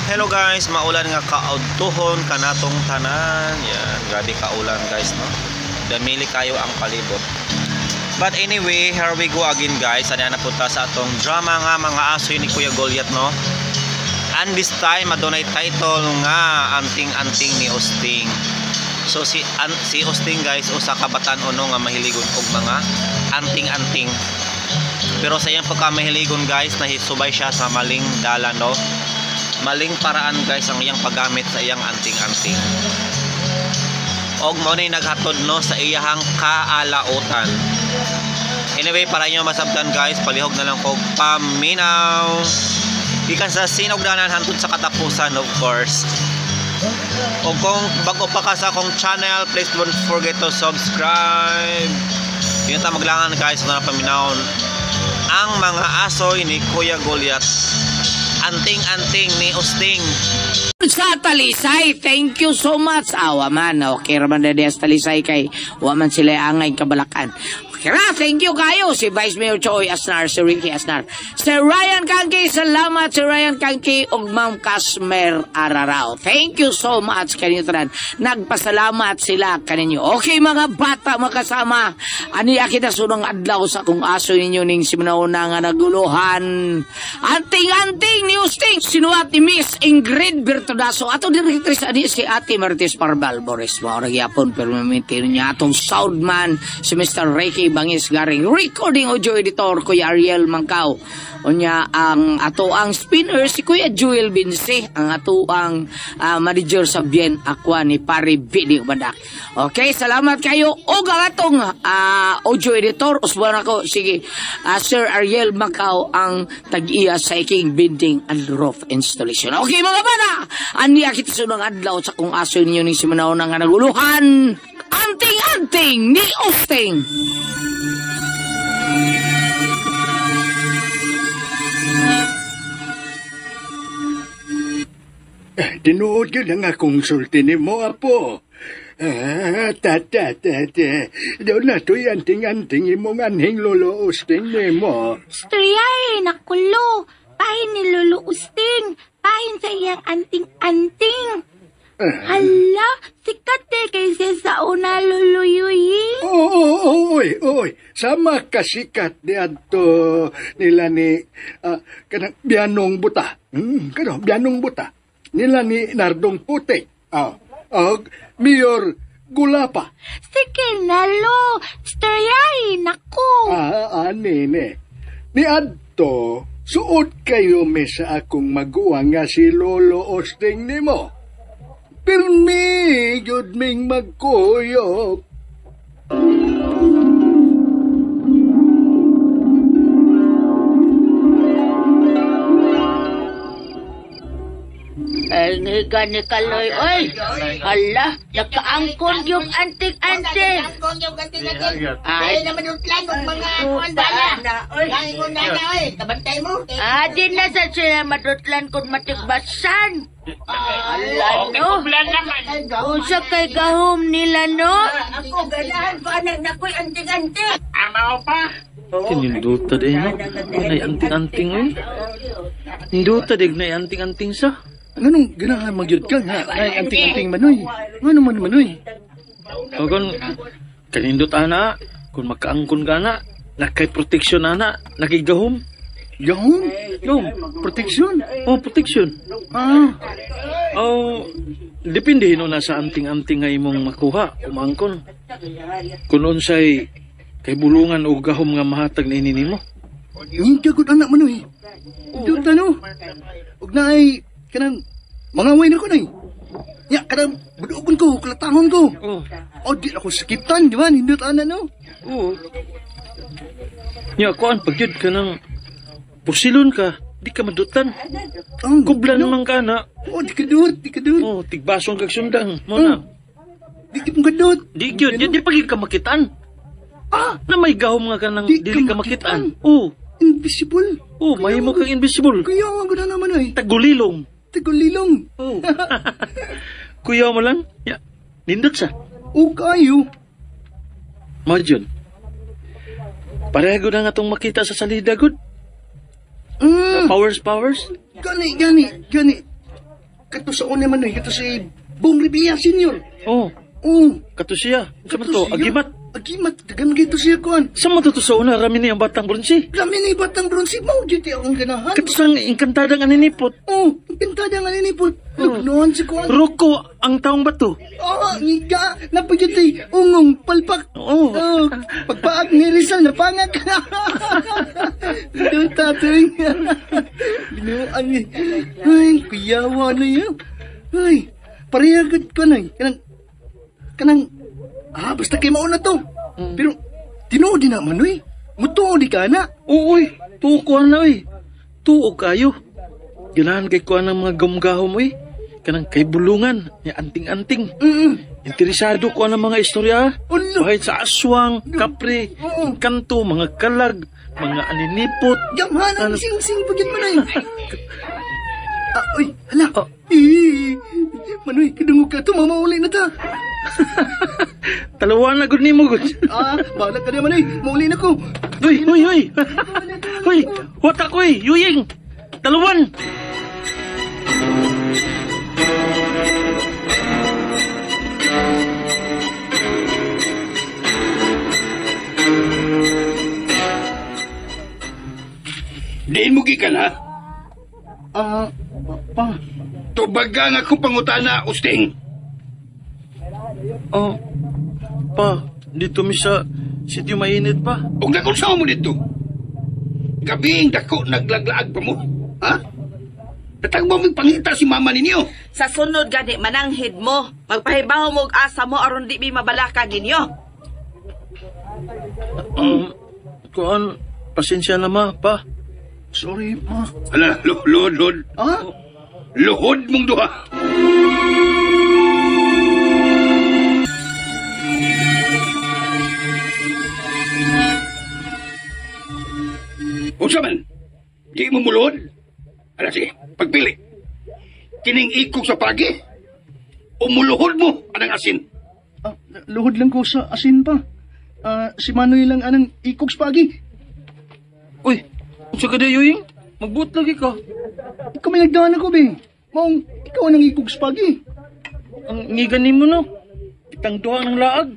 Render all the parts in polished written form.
Hello guys, maulan nga kaudtohon kanatong tanan. Yan, grabe kaulan guys, no. Damili kayo ang palibot. But anyway, here we go again guys. Ano na punta sa atong drama nga mga asoy ni Kuya Goliath, no. And this time adunay title nga Anting-anting ni Osting. So si Osting guys, usa ka batan-ono nga mahiligon og mga anting-anting. Pero sa iyang pagkamahiligon guys, nahisubay siya sa maling dala, no. Maling paraan guys ang iyang paggamit sa iyang anting-anting. Og mo na naghatod, no, sa iyang kaalautan. Anyway, para inyo masabtan guys, palihog na lang kog paminaw. Ikan sa sinugdanan hantod sa katapusan, of course. O kung bago pa ka sa akong channel, please don't forget to subscribe. Yun ta maglangan guys na paminawon ang mga asoy ni Kuya Goliath. Anting-anting ni Osting. Sa Talisay, thank you so much. Awa man, okay raman na sa Talisay kay waman sila angay kabalakan. Kira, thank you kayo. Si Vice Mayor Choi Asnar, si Ricky Asnar. Si Ryan Kangki, salamat si Ryan Kangki ug Ma'am Kasmer Ararao. Thank you so much kaninyo tanan. Nagpasalamat sila kaninyo. Okay mga bata makasama. Ani kita sunong adlaw sa kung aso ninyo ning simanawna nga naguluhan. Anting-anting ni Osting. Sinuwat ni Miss Ingrid Bertodaso. Ato directrice ani si Ate Martis Parbal Boris. Mga nagyapon pero mamitin niya atong soundman si Mr. Ricky Bangis Garing, recording audio editor Kuya Ariel Mangkaw. Unya ang ato ang spinner si Kuya Joel Binse, ang ato ang manager sa Bien Aqua ni Pari Video Badak. Okay, salamat kayo. O ang atong audio editor usban ako, sige, Sir Ariel Mangkaw ang tag-iya sa iking building and roof installation. Okay mga bana, aniya kita sunang adlaw sa kung aso ninyo ni simanaw nga naguluhan. Anting-anting ni Osting. Tinuod yun ang akong sulti ni mo, apo. Daw na to'y anting-anting imong anhing lolo Osting ni mo. Storyay, nakulo. Pahin ni Lolo Osting. Pahin sa iyang anting-anting. Hala, sikat kaysa sa una, Lolo Yuyi. Oy. Sama kasikat di adto nila ni kanang Bianong Buta. Bianong Buta. Nila ni Nardong Putik. Mayor Gulapa. Sige na, Lo. Storyay, naku. Nene. Ni adto, suot kayo sa akong maguwang nga si Lolo Osting ni mo. Pirmi, yun ming magkuyok. Ay, niga ni Kaloy, oy. Hala, nakaangkon yung anting-anting. Nakaangkon yung anting-anting. Ay, naman yung plan ng mga kuandala. Langin ko na oy. Kabantay mo. Di na sa sila madutlan kung matigbasan. Hala, no? Usa kay gahom nila, no? Ako, ganahan ko anak na ko'y anting-anting. Amaw pa. Kininduta din, no? Ay, anting-anting, eh. Ninduta din na anting-anting sa. Anong ganahan magyud ka nga? Ay, anting-anting manoy. Ano man manoy? O kung kanindot ana, kung makaangkon ka na, nakay proteksyon ana, nakigahom. Gahom? Proteksyon? Oh, proteksyon. Depende no na sa anting-anting nga imong makuha, umangkon. Kung unsay kay bulungan o gahom nga mahatag na inini mo. Yung jagod anak manoy. Diyot no? Huwag na ay kanang mga way na ko na ya, kanang budugon ko, kalatangon ko. Di ako sakitan, di ba? Hindot ana no? Oo. Ya, kuan, pagyud ka ng pusilon ka, di ka madutan. Kublan naman ka na. Di kadut. Tigbasong kag sundang. Muna. Di ka kadut. Di gyud, di pagid ka makitaan. Na may gahom nga ka nang dili ka makitaan. Invisible. Mahimo kang invisible. Kuya, ang ganda naman ay. Tagulilong. Oh. Kuya mo lang? Ya, nindot sa. Kayo. Marjon. Pareho na nga itong makita sa salida, good. Powers. Gani. sa una man ito si Bong Revilla Senior. Oh, Oh, kato siya. Sa man to, siya. agimat. Agimat, dagan gito siya kuan. Sa man to sa una, rami niya ang batang bronsi. Kami ni batang bronsi mo, dito akong ganahan. Kato sang inkantadang aninipot. Oh, pintada nga nini po. Lugnoan si kuan. Roko ang taong bato. Oh, niga, napagitay, ungong, palpak. Oo. Oh, pagpaag ni Rizal, napangak. Doon tatoy. Binuang ni. Ay, kuyawa na yun. Ay, parehagad ko na. Basta kay mauna to. Pero, tinuod din naman, uy. Mutuod di ka na. Uy, tukuan na uy. Tuog kayo. Ganahan kay kuan ng mga gamgahom uy. Kanang kay bulungan, ni anting-anting. Interesado ko ng mga istorya. Ulo. Bahit sa aswang, kapre, Oo. kanto, mga kalag, mga aninipot. Yamhan ang sing-sing pagyan mo na yun. Uy, hala. Oh. Manoy, kadungog ka ito, mamauli na ta. Talawan na gud nimo gud. Bahala ka na, Manoy. Mauli na ko. Uy. Uy, wata ko yuying. Talawan. Diin mo gikan ha? Pa. Tubaga nga kung pangutana, Usting. Oh, pa, dito mi sa sitio mainit pa. Huwag na kung saan mo dito. Gabing dako naglaglaag pa mo. Ha? Natagbo mo pangita si mama ninyo. Sa sunod gani mananghid mo. Magpahibaw mo og asa mo aron di mi mabalaka ninyo. Kuan, pasensya na ma, pa. Sorry, ma. Hala, luhod. Luhod mong duha. Unsa man? Di mo muluhod? Ala sige, pagpili. Kining ikog sa pagi. Umuluhod mo anang asin. Luhod lang ko sa asin pa. Si Manoy lang anang ikog spagi. Uy, unsa ka di yuying? Magbuot lagi ka. Ikaw may nagdaan ako, be. Maong, ikaw anang ikog spagi. Ang ngigan nimo no. Kitang duha ng laag.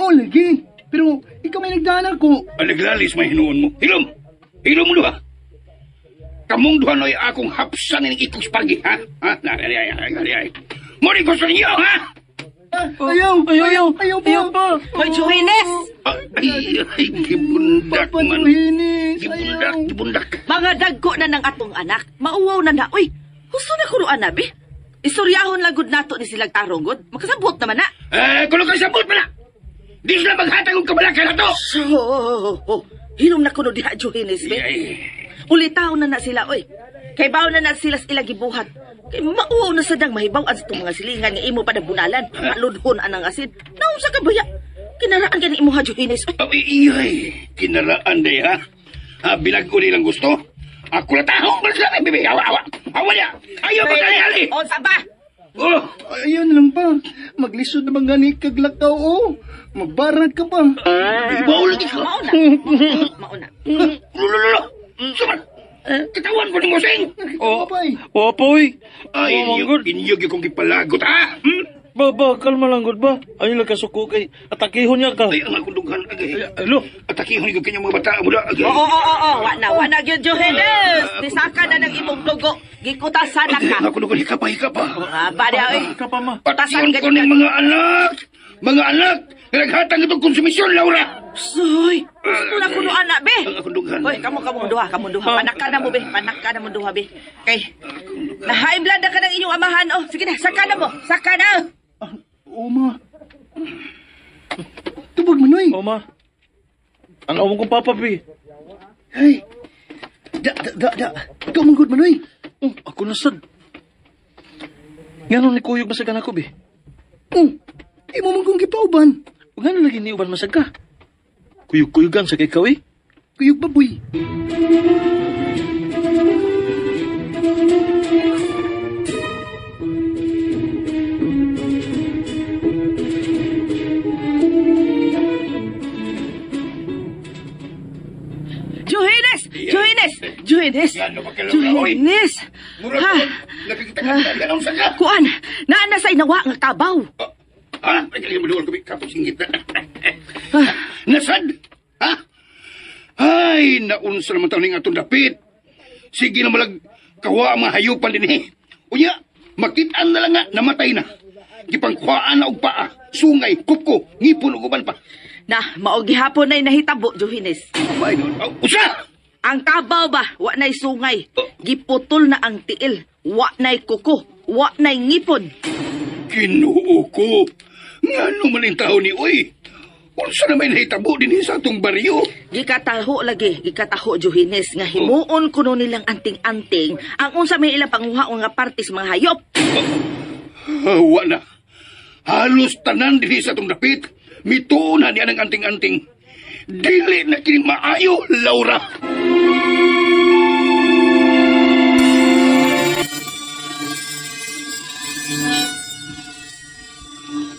Oh, lagi. Pero, ikaw may nagdaan ako. Alaglalis may hinuon mo. Hilom! Hilom mo duha. Kamong duha no'y akong hapsan ng ikog spagi, ha? Ha? Ay. Muli ko sa ninyo, ha? Ayaw pa. Hoy, Juhines! Ay, gibundak man. Gibundak. Mga dagko na ng atong anak. Mauwaw na na. Uy, gusto na kuruan na, be. Istoryahon lang gud nato ni silang tarong gud. Makasabot naman na. Kulo ka sabot pa na. Di sila maghatag og kabalakan na to. So, hinom na kuno diha, Juhines, be. Ulitaw na sila, oy. Kay baw na sila sila gibuhat. Kay mauwaw na sadang mahibaw ang itong mga silingan nga imo pa na bunalan. Maludhon anang asin. Naunsa ka baya? Kinaraan gani imo ha, Juhines. Ay, kinaraan day, ha? Bilag ko nilang gusto. Ako na tahong ba sila? Bibi, awa niya. Ayaw ba tayo, Ali? O, saba? Oh, Ayun lang pa. Maglisod na gani kaglakaw, oh. Magbarag ka pa. ibaw lagi ka. Mauna. Lulululu. Suman. Katawan ko ng musing. Pay. Wapoy. Ay, manggod. inyog akong kipalagot, ha? Ba, kalma lang gud ba? Ay lang kasuko kay atakihon niya ka. Ay, ang akong dughan. Alo. Atakihon yung kanyang mga bata. Mula. Oo. Wa na gyud, Juhines. Tisaka na ng imong dugo. Gikutasan na ka. Ang akong dughan. Hikapa. Bari, oy. Ka pa ma. Patayon ko ng mga anak. Mga anak. Naghatang itong konsumisyon, Laura. Soy, gusto na kuno anak, be. Ang akong dughan. Hoy, kamu duha. Panak ka na mo, be. Panak ka na mo duha, be. Kay, na-high blood na ka ng inyong amahan. Oh, sige na, saka na mo. Saka na. Oma. Tubag, Manoy. O ma. Ang awong kong papa pi. Hey. Ikaw manggod, Manoy. Ako nasad. Nganon ni kuyog masagan ako bi. Di mo man kong gipauban. Ug ano lagi ni uban masag ka? Kuyog-kuyugan sa kay kawi. Kuyog baboy. Juhines! Yan, ano ba kailangan, oy? Juhines! Murag Ha? Nakikita ka na sa ka. Kuan, naa sa inawa nga kabaw. Ha? Ay, kaya maduwal kami kapasingit na. Nasad? Ha? Ay, naunsa naman taon ng atong dapit. Sige na malag kawa ang mga hayupan din eh. Unya, makitaan na lang nga, namatay na. Gipangkuhaan na og paa, sungay, kuko, ngipon ug uban pa. Na, maog gihapon na'y nahitabo, Johannes. Ay, usa! Ang kabaw ba, wa na'y sungay. Giputol na ang tiil. Wa na'y kuko. Wa na'y ngipon. Kinuo ko. Nga naman ang tao ni Uy. Unsa na may nahitabo din sa atong baryo. Gikataho lagi, gikataho, Johannes, nga himuon kuno nilang anting-anting ang unsa may ilang panguhaon nga partis mga hayop. Wa na. Halos tanan din sa atong dapit. Mituon na niya ng anting-anting. Dili na kini maayo, Laura.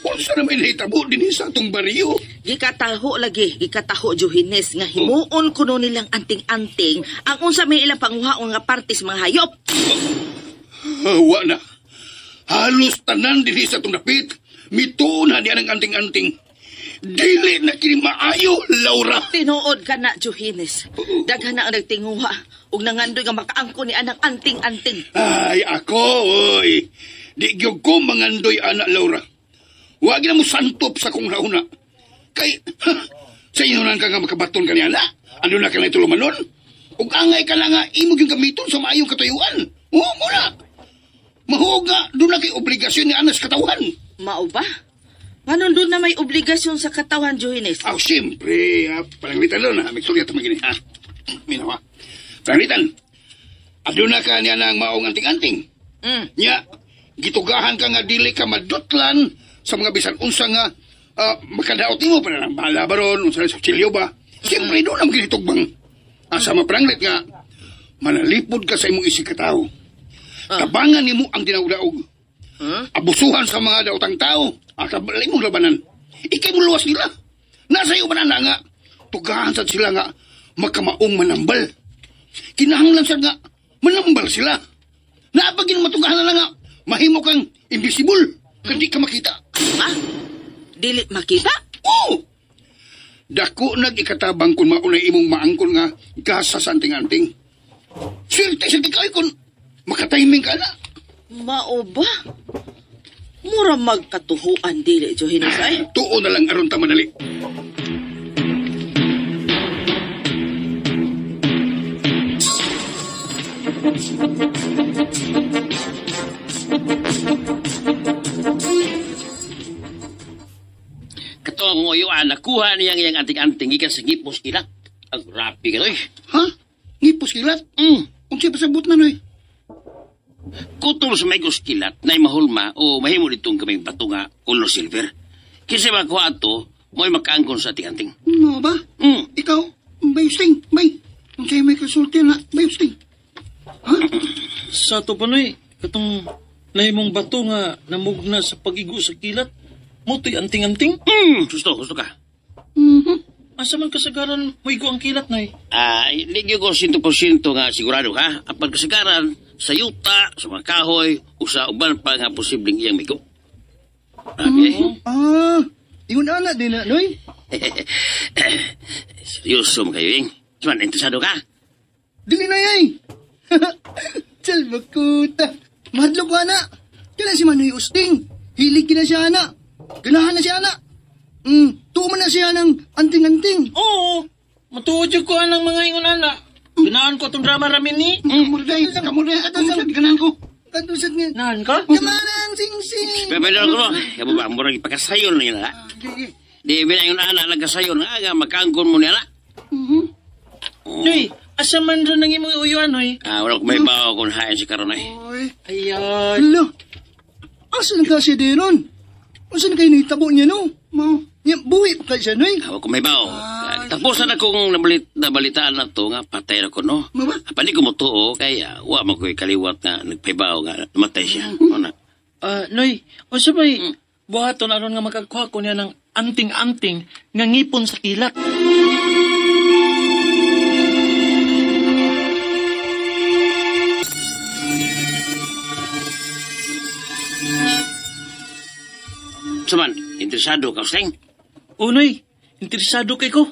Unsa na may nahitabo din sa atong baryo. Gikataho lagi, gikataho, Johannes, nga himuon kuno nilang anting-anting ang unsa may ilang panguhaon nga partis mga hayop. Wa na. Halos tanan din sa atong dapit. Mituon na niya ng anting-anting. Dili na kini maayo, Laura. Tinuod ka na, Johannes. Daghan na ang nagtinguha ug nangandoy nga makaangko ni anang anting-anting. Ay, ako, oy. Di gyud ko mangandoy, anak Laura. Wag na mo santop sa kong nauna. Kay, sa inyo na ka nga makabaton ka niya na. Ano na ka na ituloman nun? Ug angay ka na nga, imo yung gamiton sa maayong katayuan. Oo, muna. Mahuog nga, doon na kay obligasyon ni anas katawan. Mao ba? Paano doon na may obligasyon sa katawan, Johannes? Ah, siyempre. Palanglitan doon, ha? May sulyat naman gini, ha? Minawa. Palanglitan. Ado na ka niya ng maong anting-anting. Nya, gitugahan ka nga dili ka madutlan sa mga bisan unsa nga makadaot mo para ng bala baron, unsa sa chilyo ba? Siyempre doon naman ginitugbang. Asa mapranglit nga, manalipod ka sa imong isikataw. Tabangan nimo ang dinaog-daog. Abusuhan sa mga daotang tao. Akabalay mong labanan. Ikay mo luwas nila. Nasa iyo ba na nga? Tugahan sa sila nga makamaong manambal. Kinahanglan sa nga manambal sila. Naapagin matugahan na nga mahimo kang invisible. Kandi ka makita. Ha? Dili makita? Oo! Dako nag-ikatabang kung maunay imong maangkon nga gasa sa anting-anting. Swerte sa tikay kung makatiming ka na. Mao ba? Mura magkatuhuan dili, Johannes, ay? Tuo na lang aron ta madali. Katong nguyuan, nakuha niyang iyang anting-anting ikan sa ngipos kilat. Ang rapi ka, noy. Ha? Ngipos kilat? Kung siya pasabot na, noy. Kutol sa may kilat na mahulma o mahimo ditong kaming bato nga color silver. Kasi makuha ito, mo'y makaangkon sa ating-anting. No ba? Ikaw, bayusting, bay. Kung sa'yo may kasulti na, bayusting. Ha? Sa to pa, Noy, katong lahimong bato nga namugna sa pagigo sa kilat, mo to'y anting-anting? Gusto ka. Asa man kasagaran mo igo ang kilat, Noy? Hindi ko 100% nga sigurado ha. Ang pagkasagaran sa yuta, sa mga kahoy, o sa uban pa nga posibleng iyang migo. Okay? Ingon anak din na, Noy. Seryoso mo kayo, Ing. Diyan, interesado ka? Dili na yay. Salbakuta. Mahadlok ko, anak. Kailan si Manoy Usting. Hilig kina siya, anak. Ganahan na siya, anak. Tuman na siya ng anting-anting. Oo, matuod yung ko ng mga ingon anak. Ginaan ko itong drama ramin ni. Kamurday, katusad, ganahan ko. Katusad nga. Naan ka? Kamanang sing-sing. Pwede ko, kaya ba, murang ipakasayon na yun, ha? Di, bila yung anak, nagkasayon, aga, makaangkon mo niya, na? Noy, asa man rin nang imong uyuan, Noy? Wala ko may bawa kung hayan si Karon, ay. Ayan. Hala. Asa na kasi din ron? Asa na kayo naitabo niya, no? Buwi pa kayo siya, Noy. Wala ko may bawa. Tapos na akong nabalitaan na to, nga patay na ko, no? Pandi ko mo to, kaya wala mo ko'y kaliwat nga nagpaybaw nga namatay siya. Noy, o sabay, buhaton aron nga magkagkuha ko niya ng anting-anting nga ngipon sa kilat. Saman, interesado ka, Usteng? Unoy, interesado kay ko.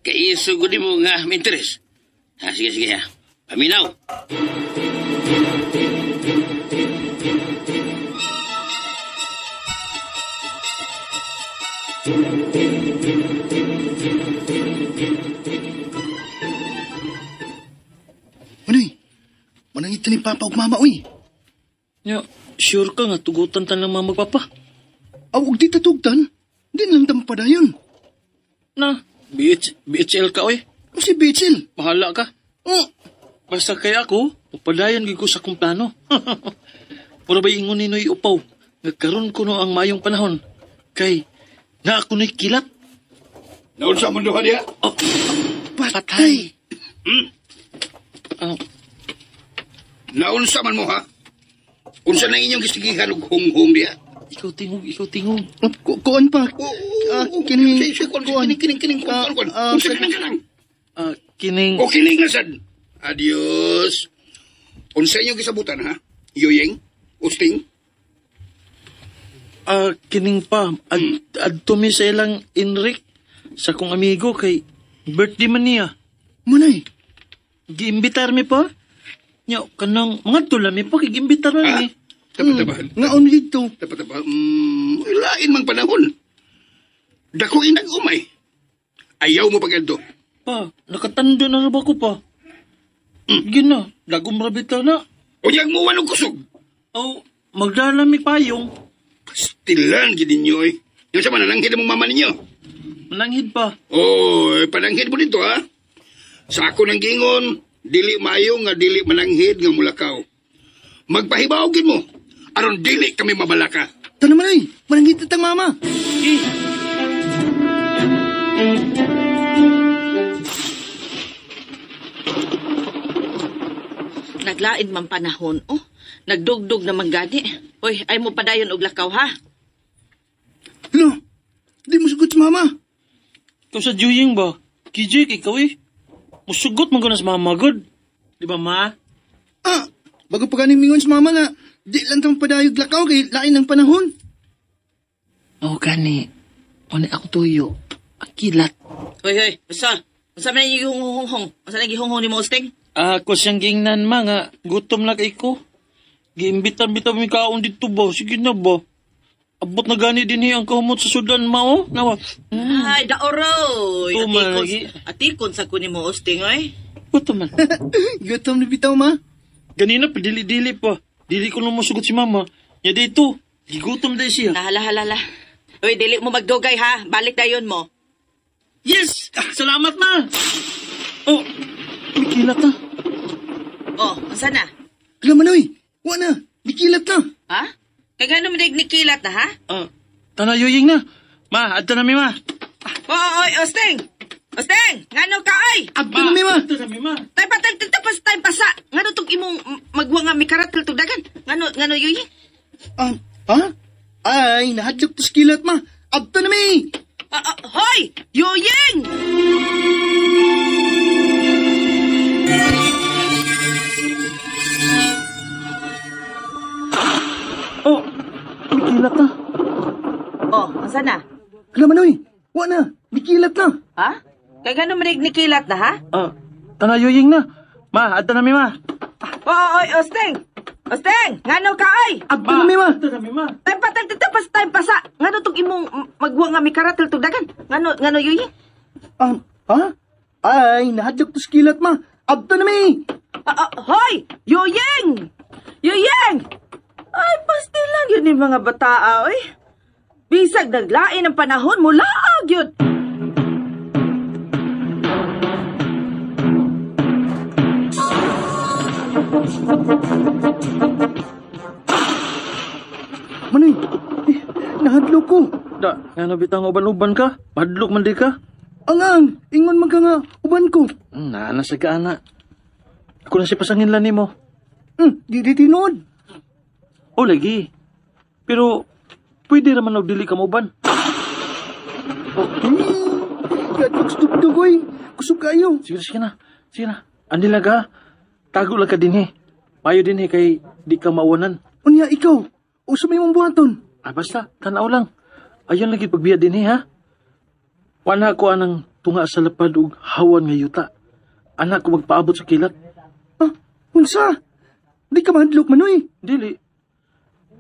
Kaiso ko mo nga may interes. Sige, sige ha. Paminaw. Manoy, manangit ni Papa ug Mama, uy. Nya, sure ka nga tugutan tan lang mga magpapa. Aw, ug di tatugtan. Di lang tampadayon. Na, BHL ka oy. O si Bitzel. Bahala ka. Oh, Basta kay ako, upadayan gid ko sa kong plano. Pura ba ingon ni Noy upaw? Nagkaroon ko no ang mayong panahon. Kay, na ako na'y kilat. Naon sa mundo ha diya? Oh, patay. ah, Naon sa man mo ha? Unsa na inyong gistigihan og hung-hung diya? ikaw tingog. Kuan pa. Kining... Kining. Unsa kanang? Kining, O kining na sad. Adios. Unsa inyong gisabutan ha? Yoyeng? Usting? kining pa. Adto mi sa ilang Enric, sa kong amigo kay birthday man niya. Manay, Giimbitar mi pa. Nya, kanang mga tula mi pa, kigimbitar man mi. Tapat-tapahan. ngaon dito. Tapat-tapahan. Lain mang panahon. Dako inag umay. Ayaw mo pagadto. Pa, nakatando na ba ko pa? Gina, dagom rabita na. Unyag mo wanong kusog. Oh, magdala mi payong. Pastilan gid ninyo eh. Yung sa manananghid mong mama ninyo. Mananghid pa. Oh, pananghid mo dito ha. Sa ako nang gingon, dili maayo nga dili mananghid nga mulakaw. Magpahibawgin mo. Aron dili kami mabalaka. Tanong manay, manangit tang mama. Naglain man panahon, oh. Nagdugdog na manggani. Uy, ay mo padayon og lakaw, ha? Lo, di mo sugot sa mama. Ikaw sa Juying ba? Kijik, ikaw eh. Musugot man ko na sa mama, good. Di ba, ma? Bago pa ganing mingon sa mama nga, di lang tang padayog lakaw kay lain ng panahon. O gani, ano ako tuyo, akilat. Hoy, basta. Basta man yung hung-hung. Basta nang gihung-hung ni mo, Usting? Ako siyang gingnan ma nga, gutom na kay ko. Giimbitan-bitan mi kaon dito ba? Sige na ba? Abot na gani din ang kahumot sa sudan ma, oh. Nawa. Ay, daoroy. Tumal lagi. Atikon sa kunin mo, Usting, oy. Gutom man. Gutom na bitaw ma. Ganina pa, dili-dili pa. Dili ko na masugot si mama. Ya dito, gigutom dahil siya. Hala. Uy, dili mo magdugay, ha? Balik dayon mo. Yes! Salamat ma! Oh, may kilat na. Oh, asa na? Kala manoy, wa na, dikilat na. Ha? Kaya gano'n mo nikilat na, ha? Tanayuying na. Ma, adto na mi ma. Oy, Usting! Usting! Ngano ka, oy! Abdo na mi ma. Adto na mi ma. Tay pasa. Ngano tong imong magwa nga mi karatel tong dagan? Ngano yuyi? Ay, nahadlok to sa kilat ma. Abdo na mi. Hoy! Yuying! Oh, may kilat na. Oh, asa na? Kala manoy, wa na, dikilat na. Ha? Kaya gano'n mo nikilat na, ha? Tanayuying na. Ma, adto na mi ma. Oy, Usting! Usting! Ngano ka, oy! Abdo na mi ma. Adto na mi ma. Tay pasa. Ngano tong imong magwa nga mi karatel tong dagan? Ngano yuyi? Ay, nahadlok to sa kilat ma. Abdo na mi. Hoy! Yuying! Ay, pastil lang yun yung mga bataa, oy. Bisag naglain ang panahon mo, laag yun. Manoy, nahadlok ko. Da, nga bitang uban-uban ka. Madlok man di ka. Angang, ingon man ka nga, uban ko. Naana sa kaana. Ako na si pasangin lang nimo. Di tinod. O lagi. Pero, pwede naman dili ka mauban. Katugtugtug ko'y. Kusog kayo. Sige na. Andi lang ka. Tago lang ka din Payo din kay di ka mauwanan. Unya ikaw, usa may mong buhaton. Basta, tanaw lang. Ayun lagi pagbiya din ha. Wana ko anang tunga sa lapad ug hawan nga yuta. Anak ko magpaabot sa kilat. Unsa? Di ka mahadlok manoy. Dili.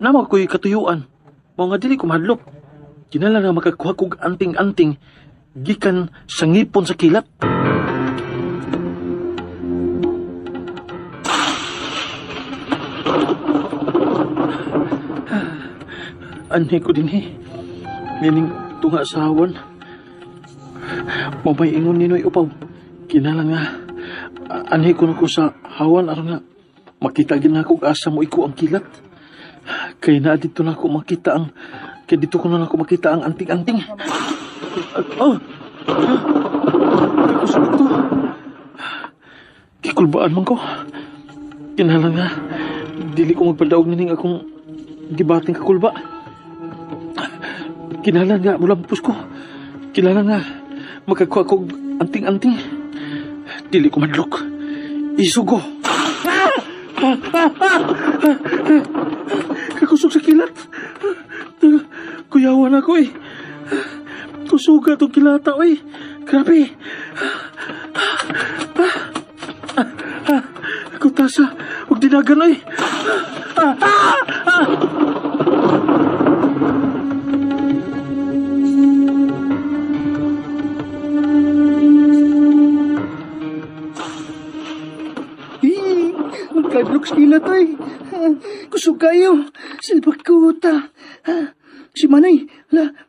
Namag ko'y katuyuan. Mao nga dili ko mahadlok. Kinala nga makakuha kog anting-anting gikan sa ngipon sa kilat. Anhi ko din Nining tunga sa hawan. Mamay ingon ninoy upaw. Kinala nga. Anhi ko na ko sa hawan aron nga. Makita gina ako asa mo iko ang kilat. Kaya na dito na ako makita ang... Kaya dito ko na ako makita ang anting-anting. Kakusap ito. Kikulbaan man ko. Kinala nga. Dili ko magpadaog nining akong gibating kakulba. Kinala nga mulampos ko. Kinala nga magkakuha ko anting-anting. Dili ko madlok. Isugo. Kakusog sa kilat. Kuyawan ako Kusuga itong kilata Grabe. Ako tasa. Huwag dinagan Magkadlok sa kilat Kusog kayo. Silbag kuta. Si Manay,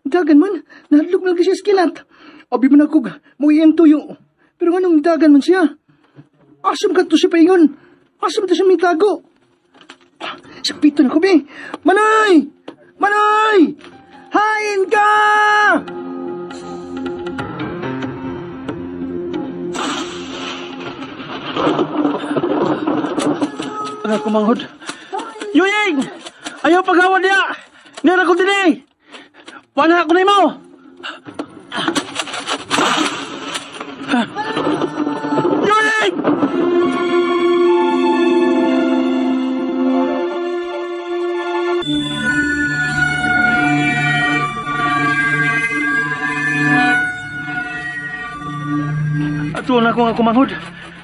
dagan man. Nahadlok na lagi siya sa kilat. Abi man ako, muiyan tuyo. Pero anong dagan man siya? Asam ka to siya paingon. Asam to siya may tago. Sapitan ako, be. Manay! Manay! Hain ka! Anak ko manghod. Yuying! Ayaw paghawan niya! Nira ko din Wala ako na mo! Yuying! Ato na ko nga kumanghod.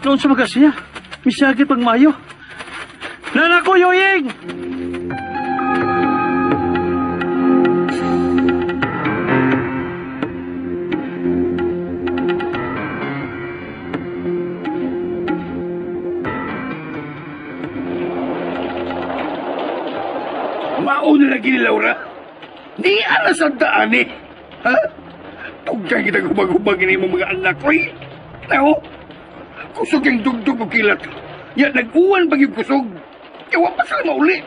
Noon sa magasiya, misagit pagmayo. Nana ko, Yoying! Mauna lagi ni Laura. Di alas ang daan Ha? Tugtang kita gubag-gubag ini mga anak ko Nao? Kusog yung dugdug o kilat. Ya, nag-uwan pag yung kusog. Yawa pa sila mauli.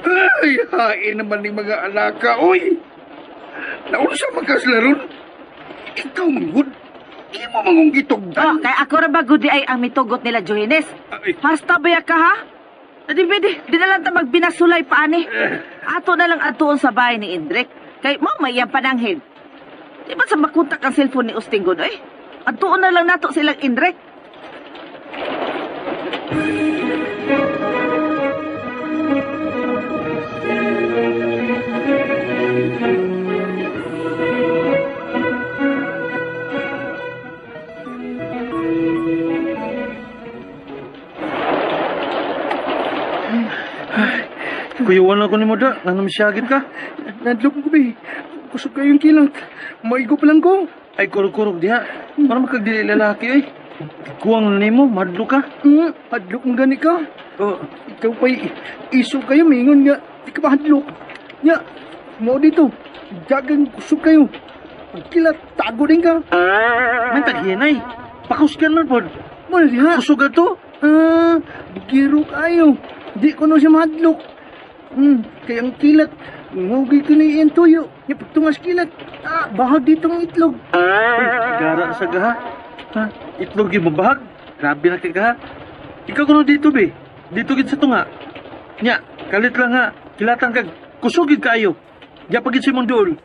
Ay, hain naman ng mga anak ka, Nauna sa magkaslaron. Ikaw, manggod. Di mo mangong gitugdan. Kay ako ra ba gudi ay ang mitugot nila Johannes? Hasta ba ka ha? Di na lang ta magbinasulay pa ani. Ato na lang atuon sa bahay ni Indrek. Kay mo may yan pananghin. Di ba sa makuntak ang cellphone ni Usting Godoy? Atuon na lang nato silang Indrek. Kuyuan ako ni Moda. Nang namisyagit ka? Nadlok ko, be. Kusog kayong kilat. Maigo pa lang ko. Ay, kurog-kurog diha. Para makagdili lalaki, Kuwang na mo, madlo ka. Hadlok ng gani ka. Oh. Ikaw pa'y iso kayo, mingon nga. Di ka ba hadlok? Nga, mo dito. Dagang kusog kayo. Ang kilat, tago din ka. May taghinay. Pakuskan man po. Muna diha. Kusog ato. Bigiro kayo. Di ko na siya mahadlok. Kaya ang kilat, ngugay ko na yung tuyo. Yung pagtungas kilat, bahag dito ang itlog. Gara sa gaha. Ha? Itlog yung mabahag. Grabe na kagaha. Ikaw ko dito, be. Dito gid sa tunga. Nya, kalit lang nga. Kilatan kag kusugid kayo. Diya pagid si mong duol.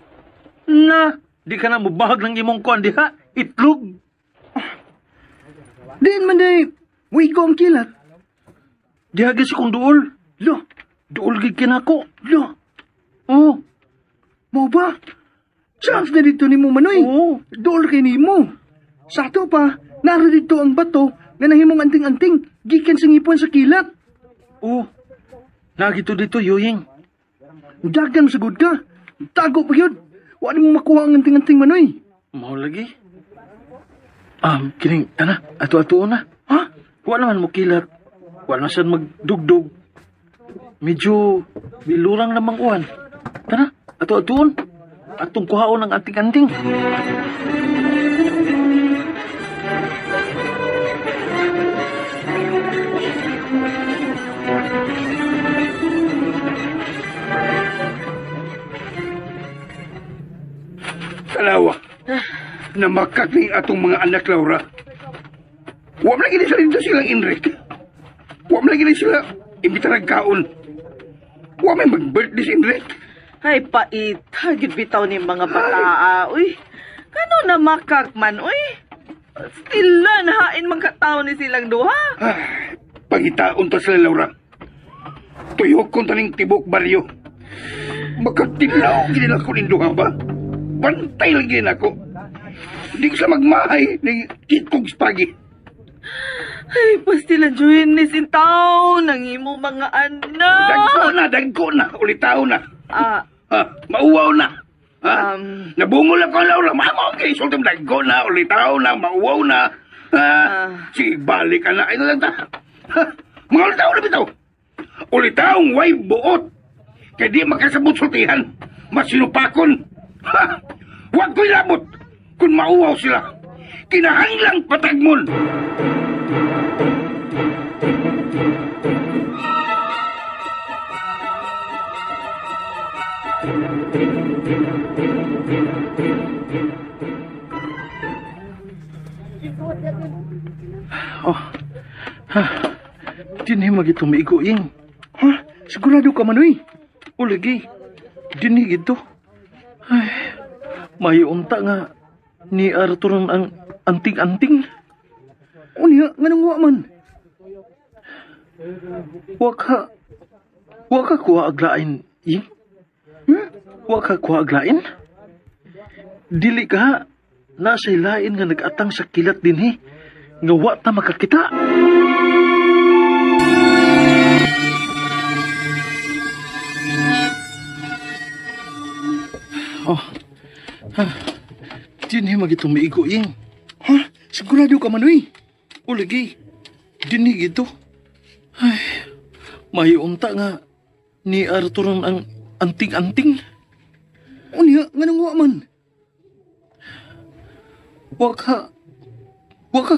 Na, di ka na mabahag ng imong kuan diha. Itlog. Diyan man day, way ko ang kilat. Diha gid si kong duol. Lo, Duol gid kinako. lo, Oh, Mo ba? Saan na dito ni mo, Manoy? Oo. Dool kay ni mo. Sa ato pa, nara dito ang bato nga nahimong anting-anting, gikan sa ngipon sa kilat. oh. Nagito dito, Yoying. Dagang sagod ka. Tago pa yun. Wala mo makuha ang anting-anting, Manoy. Mao lagi. Kining, tana, ato-ato na. Ha? Wala naman mo kilat. Wala na siya magdugdog. Medyo bilurang namang uwan. Tana, ato-atoon. Atong kuhaon ng anting-anting. Kalawa. Namakak ni atong mga anak, Laura. Huwag lagi na sila silang Enric. Huwag lagi na sila imbitarang kaon. Huwag may mag-birthday si Enric. Ay, pait. Hagid bitaw ni mga bataa, uy. Kano na makakman, uy. Stila, nahain magkatao ni silang duha. Pangitaon pa sila, Laura. Tuyok kong taning tibok baryo. Magkatilaw ginin ako ninduha ba? Bantay lang ginin ako. Hindi ko sila magmahay ng kitkong spagi. Ay, pastilan Juhin ni Sintaw. Nangimo mga anak. Dagko na. Ulitaw na. Ah, Mauwaw na. Nabungol ako, Laura. Mamaw kayo. Sultam dagko na. Ulitaw na. Mauwaw na. Sige, balik ka na. Ano lang ta? Mga ulitaw na bitaw. Ulitaw, way buot. Kaya di makasabot sultihan. Masinupakon. Huwag ko'y labot. Kung mauwaw sila. Kinahanglang patagmon. Dinhi magito maigoing. Ha? Sigurado ka, Manoy? O lagi. Dinhi gito. Ay, mayunta nga ni Arthur ang anting-anting. O niya, nga nang wa man. Wa ka kuha aglain, Ing? Wa ka kuha aglain? Dili ka nasa lain nga nagatang sa kilat dinhi nga wa ta makakita. Dinhi magito maigo, Ing. Ha? Sigurado ka, Manoy? O lagi, dinhi gito. Ay, mayunta nga ni Arthur ang anting-anting. O niya, nga nang wa man. Wa ka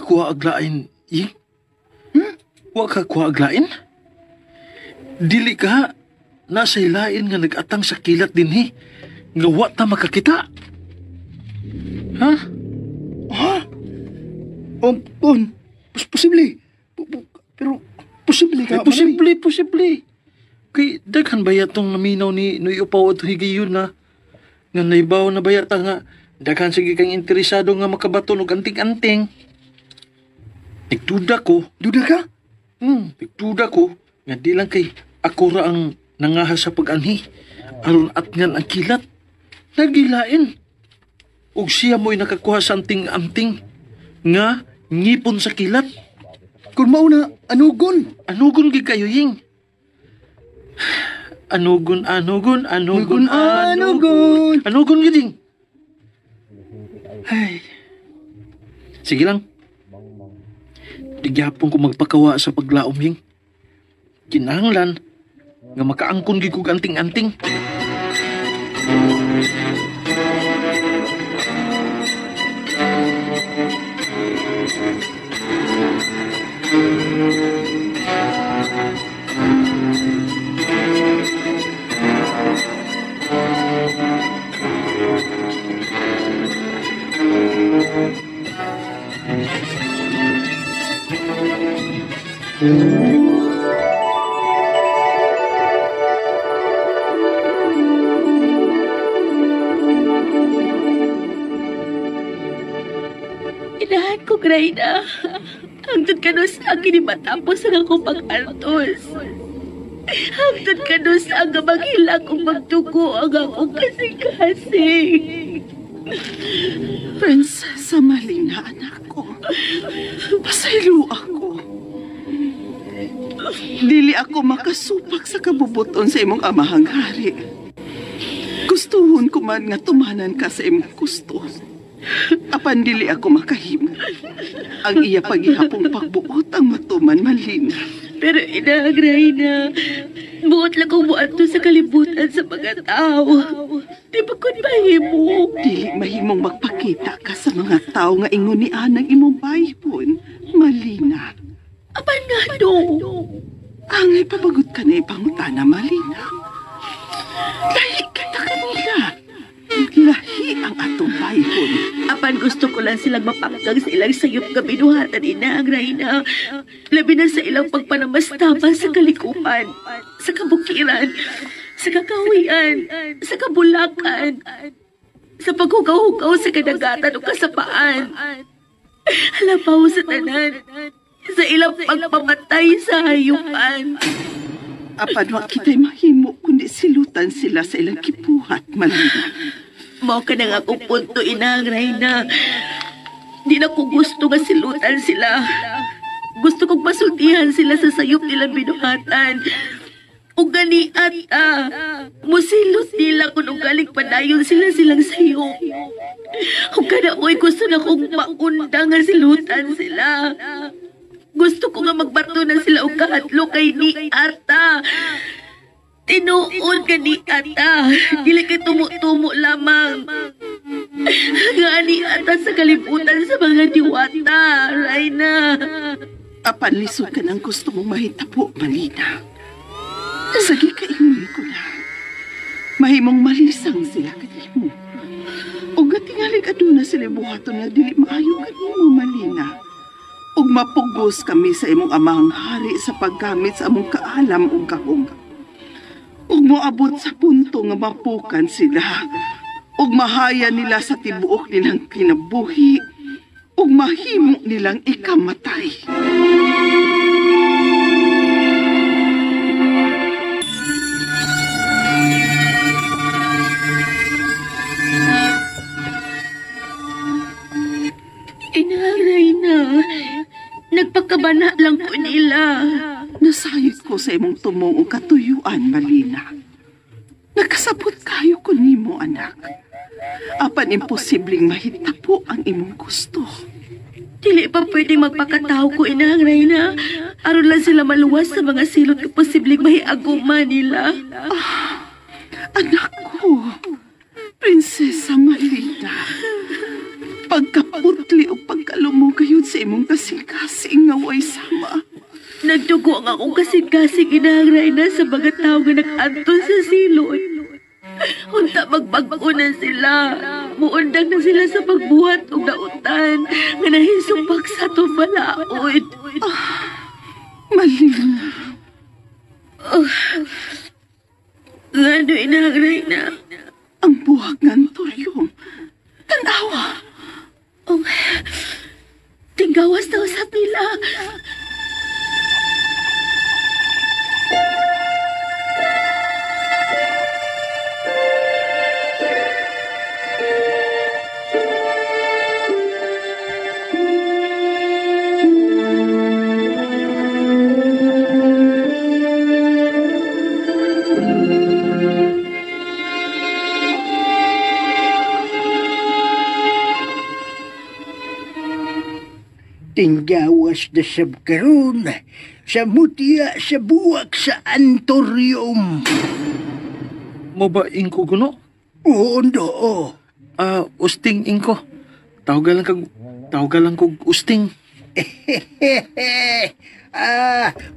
kuha aglain, Ing? Wa ka kuha aglain? Dili ka nasa lain nga nagatang sa kilat dinhi nga wa ta makakita. Ha? Posible. Pero, posible ka, Manoy? Posible. Kay daghan bayat tong naminaw ni Upaw at Higayon na nga naibaw na bayat nga daghan sige kang interesado nga makabato og anting-anting. Nagduda ko. Duda ka? Nagduda ko nga di lang kay ako ra ang nangahas sa pag-anhi aron atngan ang kilat. Nagilain. Og siya mo'y nakakuha sa anting-anting nga ngipon sa kilat. Kung mauna, anugon. Anugon gid kayo, Ying. Anugon. Anugon gid, Ying. Ay. Sige lang. Digyapon ko magpakawa sa paglaom, Ying. Kinahanglan nga makaangkon gid kog anting-anting. Inahan ko, Grayna. Hangtod ka sa akin ni matapos ang akong pag-altos. Hangtod ka doon sa aga maghila kung magtugo ang akong kasing-kasing. Prinsesa Malina, anak ko. Pasaylo ako. Dili ako makasupak sa kabubuton sa imong amahang hari. Gustuhon ko man nga tumanan ka sa imong gusto. Apan dili ako makahimo. Ang iya paghihapong pagbuot ang matuman Malina. Pero inagray na, buot lang kong buato sa kalibutan sa mga tao. Di ba kung mahimo? Dili mahimong magpakita ka sa mga tao nga ingon ni anang imong bayhon, Malina. Apan nga do? Angay pabagot ka na ipangutana, Malina. Lahi kita kanila. Lahi ang atong bayhon. Apan gusto ko lang silang mapakag sa ilang sayop nga binuhatan inagray na. Labi na sa ilang pagpanamastama sa kalikupan, sa kabukiran, sa kakawian, sa kabulakan, sa paghugaw-hugaw sa kadagatan o kasapaan. Halapaw sa tanan, sa ilang pagpamatay sa hayupan. Apan wa kita'y mahimo kundi silutan sila sa ilang kipuhat, Malina. Mao ka na nga akong punto inagray na. Di na ko gusto nga silutan sila. Gusto kong pasultihan sila sa sayop nilang binuhatan. O gani musilot nila kung galing padayon sila silang sayop. O kada mo'y gusto na kong maunda nga silutan sila. Gusto ko nga magbato na sila o kahatlo kay ni Ata. Tinuod ka ni Ata. Dili kay tumo-tumo lamang. Nga ni Ata sa kalibutan sa mga diwata, Rayna. Apan lisod ka ng gusto mong mahitabo, Malina. Sagi kaingon ko na. Mahimong malisang sila kanimo. O gatingalig aduna sila buhaton na dili maayo kanimo, Malina. O mapugos kami sa imong amahang hari sa paggamit sa among kaalam o kahong. Ug moabot sa punto nga mapukan sila. Ug mahaya nila sa tibuok nilang kinabuhi. Ug mahimo nilang ikamatay. Inaray na. Nagpakabana lang po nila. Nasayod ko sa imong tumong o katuyuan, Malina. Nagkasabot kayo ko nimo, anak. Apan imposibleng mahitabo ang imong gusto. Dili pa pwedeng magpakatao ko inangray na. Aron lang sila maluwas sa mga silot na posibleng mahiaguma nila. Anak ko, Prinsesa Malina. Pagkaputli o pagkalumugayon sa imong kasing-kasing nga way sama. Nagdugo ang akong kasing-kasing inangray na sa mga tao nga nag-anton sa silot. Unta magbago na sila. Muundang na sila sa pagbuhat o nautan nga nahisumpak sa itong balaod. Malina. Ngano inangray na? Ang buhag ng turyong. Tanawa. Tinggawas daw sa pila. Tinggawas na sabkaron sa mutya sa buwak sa antorium. Mabaing ko guno? Oo, no. Usting ingko. Tawagan lang kog usting.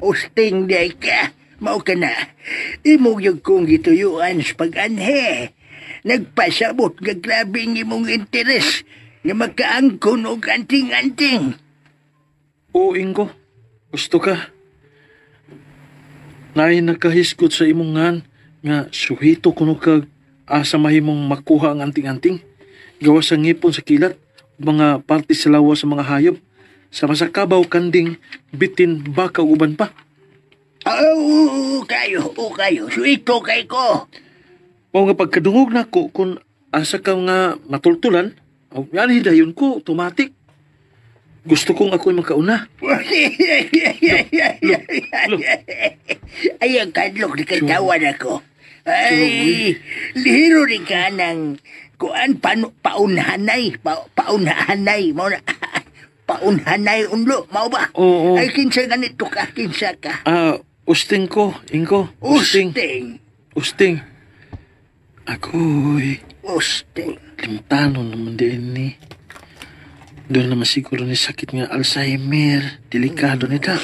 Usting day ka. Mao ka na. Imo yung kong gituyuan sa pag-anhe. Nagpasabot nga grabing imong interes nga magkaangkon o anting-anting. Oo, ingko. Gusto ka. Naay nagkahisgot sa imong ngan nga suhito kuno kag asa mahimong makuha ang anting-anting. Gawa sa ngipon sa kilat, mga parte sa lawas sa mga hayop, sa masakabaw kanding, bitin, baka uban pa. Oo kayo. Suito kay ko. Mao nga pagkadungog na ko kung asa ka nga matultulan, yan hidayon ko, automatic. Gusto kong ako'y makauna. Ay, ang kadlok ni katawan ako. Ay, lihiro rin ka ng kuan paunhanay. Mau na, paunhanay unlo. Mau ba? Oo. Ay, kinsa ganito ka, kinsa ka. Usting ko, Ingo. Usting. Ako'y Usting. limtano naman din ni. Doon naman siguro ni sakit nga Alzheimer. Delikado nita.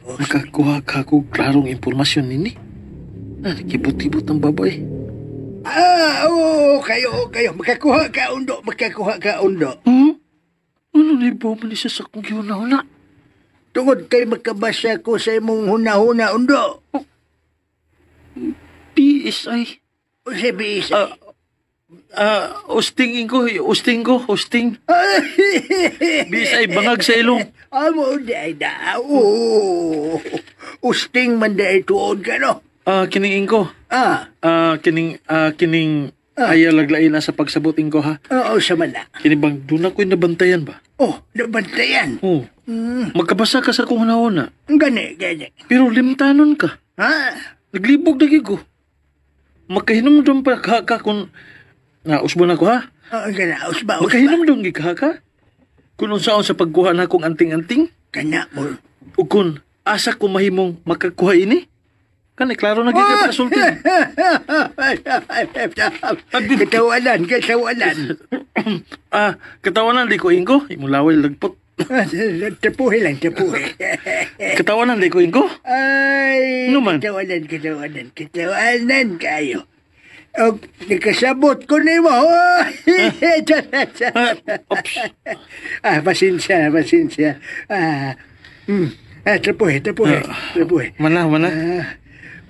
Makakuha ka ko klarong impormasyon nini. Kibot-kibot ang babae. Oo, kayo. Makakuha ka undo. Ano ni ba man isa sa kong gihuna-huna? Tungod kay makabasa ko sa imong huna-huna undo. PSI. O sa bisa. Usting ko. Bisay bangag sa ilong. Amo day da. Oo. Usting man day tuod ka no. Kining ko. Kining ayaw laglain na sa pagsaboting ko ha. Oo, sama na. Kini bang doon ako'y nabantayan ba? Oh, nabantayan. Oo. Magkabasa ka sa kung huna-huna. Gani. Pero limtanon ka. Ha? Naglibog na ko. Magkahinom doon pa ka kung usbo na ko ha. Oo, gana. Usba. Magkahinom doon ka. Kung unsaon sa pagkuha na kong anting-anting. Kana mo. O kung asa ko mahimong makakuha ini. Kani, klaro na gigit na sultin. Katawanan. Katawanan di ko ingko. Imulaway lagpot. Tapuhi lang. Katawanan di ko ingko. Ay, Ano man? Katawanan kayo. O, nakasabot ko ni mo. Pasensya. Tapuhi. Mana.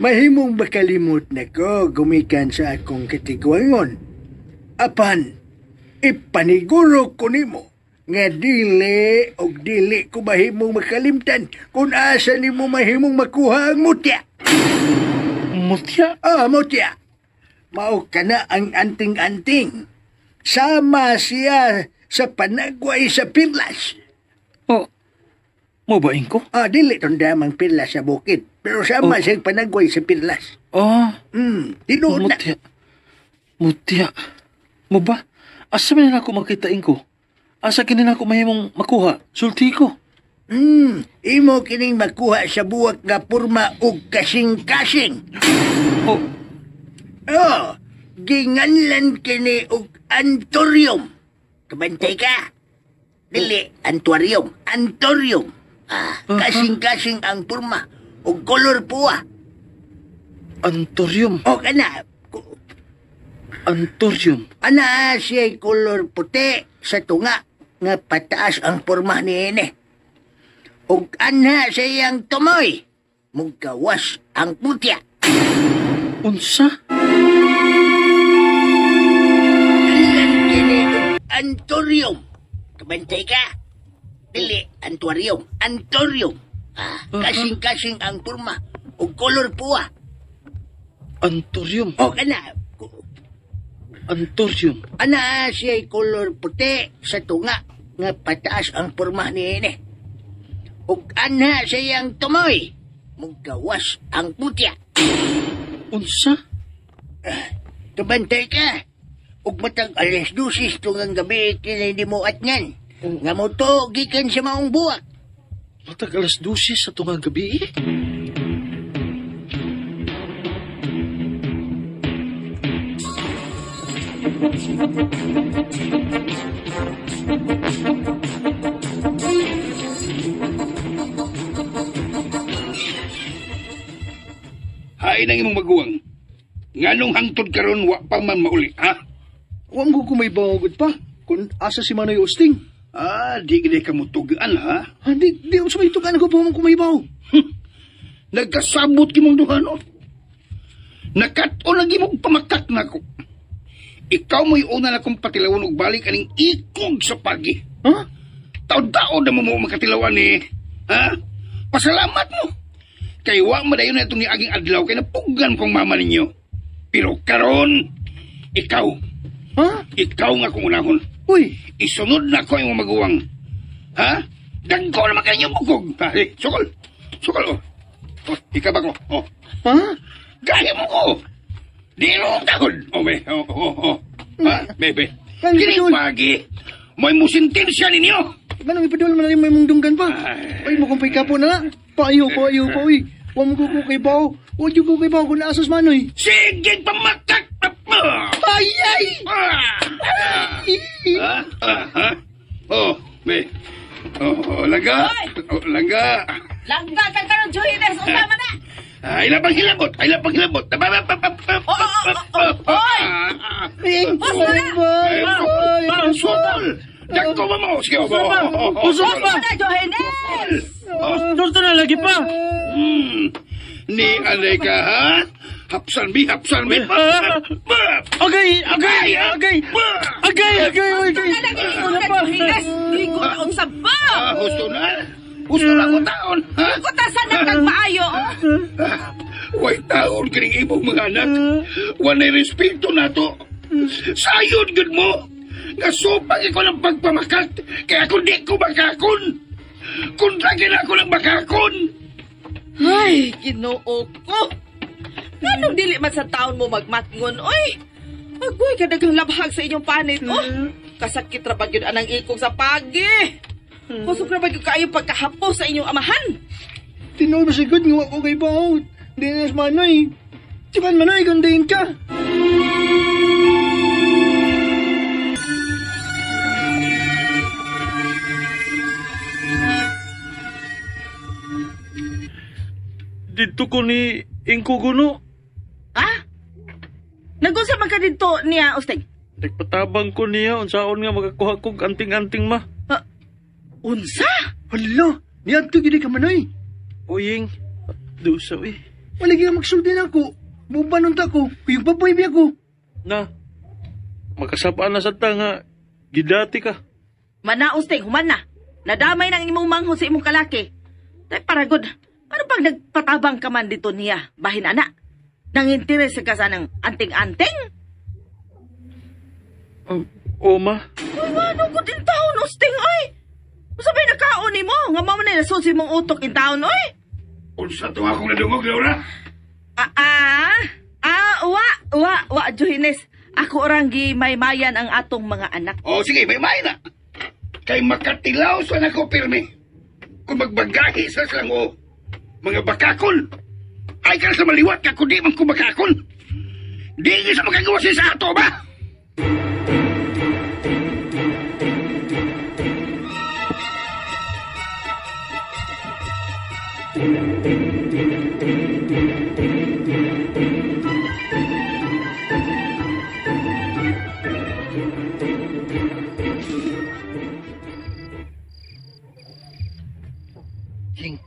Mahimong makalimot na ko gumikan sa akong katigwangon. Apan, ipaniguro ko nimo nga dili ko mahimong makalimtan kung asa nimo mahimong makuha ang mutya. Mutya? Mutya. Mao ka na ang anting-anting. Sama siya sa panagway sa pirlas. Mo ba ingko? Dili tondamang pirlas sa bukid. Pero sama siya panagway sa pirlas. Tinuod na. Mutya. Mo ba? Asa man ako makita ingko? Asa kinin ako mahimong makuha? Sulti ko. Imo kining makuha sa buwak nga porma ug kasing-kasing. Ginganlan kini og antorium. Kabantay ka? Dili, antuarium. Antorium. Kasing-kasing ang porma ug kolor puwa. Antorium. Kana. Antorium. Ana siya'y kolor puti sa tunga nga pataas ang porma niini. Ug ana siyang tumoy. Mugawas ang putya. Unsa? Antorium. Kabantay ka? Dili, antuarium. Antorium. Kasing-kasing ang porma ug kolor puwa. Antorium. Kana. Antorium. Ana siya'y kolor puti sa tunga nga pataas ang porma niini. Ug ana siyang tumoy. Mugawas ang putya. Unsa? Kabantay ka. Ug matag alas 12 tungang gabi kinay di mo atngan. Nga mo to gikan sa maong buwak. Matag alas 12 sa tungang gabi eh. Hain ang imong maguwang. Nganong hangtod karon wa pa man mauli, ha? Huwag mo kumay pa. Kung asa si Manoy Usting. Di gini ka mo tugaan, ha? Di ako sa may tugan ako pa mong kumaybaw. Nagkasabot kimong duha, no? Nakato lagi mong pamakak na ko. Ikaw mo'y una na kong patilawon og balik aning ikog sa pagi. Ha? Taon-taon na mo makatilawan eh. Ha? Pasalamat mo. Kay wa madayon na itong ni aging adlaw kay napugan kong mama ninyo. Pero karon, ikaw. Ha? Ikaw nga kung unahon. Uy, Isunod na ko yung maguwang. Ha? Dagko naman kayo bukog. Ha? Sukol. Sukol, oh. Oh, ikaw ba ko? Oh. ha? Gaya mo ko. Di mo tahod. Oh, be. Oh. Ha? Bebe. Ano Kini yun? pagi. May musintin siya ninyo. Manong ipadul man may mungdunggan pa. Ay mo kumpay ka po na. Payo pa uy. Wa mo ko kay bao. Wa jud ko kay bao kun asos manoy. Sige, pamakak. Ay ay. Ha? Oh, be. Oh, langga. Oh, langga. Langga ka karon Joines, usama na. Ay, lapang hilabot. Ay, lapang hilabot. Oy! Sukol. Dagko ba mo? Sige, Usap pa! na Joines. Doon na lagi pa! Ni alay ka, ha? Hapsan mi. Agay! Ligo na unsa ba? Gusto na? Gusto na ko taon, ha? Kutasan na kag maayo. Way taon kining imong mga anak. Walay respeto na to. Sayod gud mo. Nasupang ikaw ng pagpamakat. Kaya ako di ko makakon. Kung lagi na ako ng makakon. Ay, Ginoo ko. Anong dili man sa taon mo magmatngon, oy? Agoy ka daghang labhag sa inyong panit, oh. Kasakit ra ba gyud anang ikog sa pagi. Kusog ra ba gyud kaayo pagkahapos sa inyong amahan? Tinood ba sigod nga ako kay bao. Di na manoy. Sipan manoy kung dahin ka. Dito ko ni Ingko Guno. Ha? Nagunsa man ka dito niya, Usteng? Nagpatabang ko niya unsaon nga magakuha kog anting-anting ma. Unsa? Hala, niyan to gini ka manoy. Uying, dusa eh. Wala nga magsulti na ako. Bubanon ta ko. Yung baboy biya ko. Na, makasapaan na sa tanga. Gidati ka. Mana, Usteng, human na. Nadamay ng imong manghod sa imong kalaki. Tay paragod. Ano pag nagpatabang ka man dito niya? Bahin ana. Nanginteres ka sa ng anting-anting? O ma, Ano ko din taon, Usteng, oy? Sabay na kaon ni mo. Nga mamo na nasusi mong utok in taon, oy? Unsa to akong nadungog, Laura? Wa, Johannes. Ako orang gimaymayan ang atong mga anak. Oh, sige, may na. Kay makatilaw sa nako pirmi. Kung magbagahi sa slango, mga bakakon. Ay ka sa maliwat ka kundi man ko bakakon. Di sa magagawa siya sa ato ba? Hing.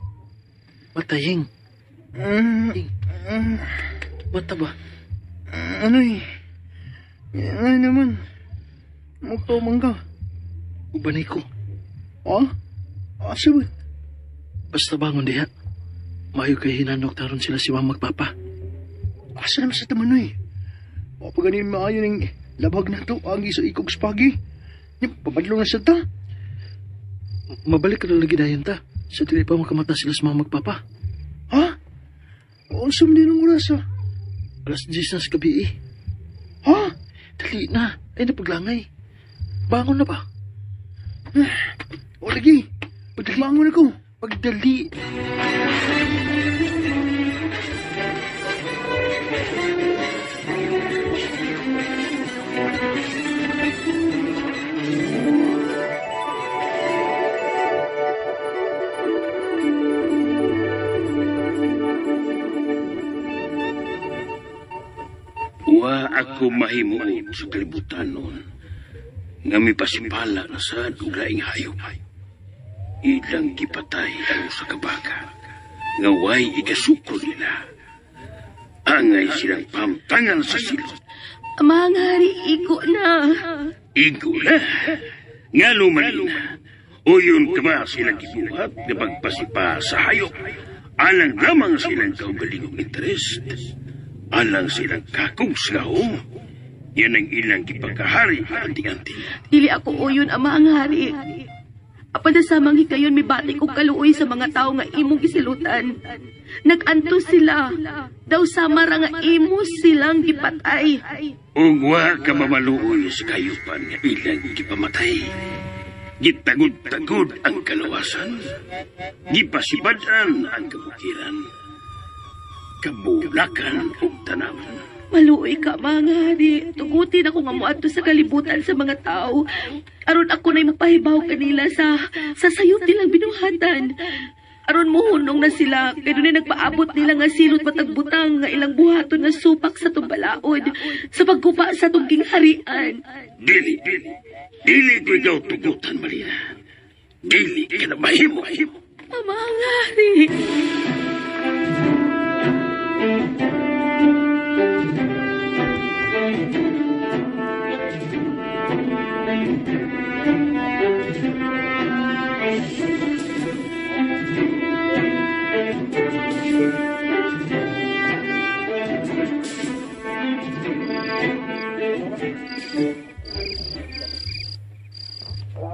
Mata, Hing. Mata ba? Ano eh? Ano naman? Magtumang ka. Ubanay ko. Ha? Asa ba? Basta bangon diha. Mayo kay hinanok taron sila si Wang magpapa. Asa naman sa taman eh? Kapag ganin maayo ng labag na to, agi sa ikog spagi. Papadlo na siya ta. Mabalik ka na lagi dayan ta. Sa tili pa makamata sila sa mga magpapa. Ha? Awesome din ang oras ah. Alas 10 na sa gabi eh. Ha? Dali na. Ay napaglangay. Bangon na ba? O lagi. Pagdamangon ako. Pagdali. Wa ako mahimuot sa kalibutan noon. Nga may pasipala na sa duglaing hayop. Ilang gipatay ang sa kabaga. Nga way igasukol nila. Angay silang pamtangan sa silot. Mga hari, iko na. Igo na. Nga lumalina. Uyon ka ba sila gibuhat na pagpasipa sa hayop? Alang lamang silang kaugalingong interes. Alang silang kakugslahom. Yan ang ilang gipagkahari anting-anting. Dili ako uyon ang mga hari. Apan nasamang hikayon may bati kong kaluoy sa mga tao nga imong gisilutan. Naganto sila. Daw sama ra nga imo silang gipatay. Ug wa ka mamaluoy sa kayupan nga ilang gipamatay. Gitagod-tagod ang kalawasan. Gipasibadan ang kabukiran. Kabulakan ug tanawan. Maluoy ka, mga hari. Tugutin ako nga moadto sa kalibutan sa mga tao. Aron ako na'y mapahibaw kanila sa sayop nilang binuhatan. Aron mohunong na sila, pero na nagpaabot nila nga silot matagbutang nga ilang buhaton nga supak sa tumbalaod sa pagkupa sa tungking harian. Dili ko ikaw tugutan, Maria. Dili ka na mahimo. Mga hari.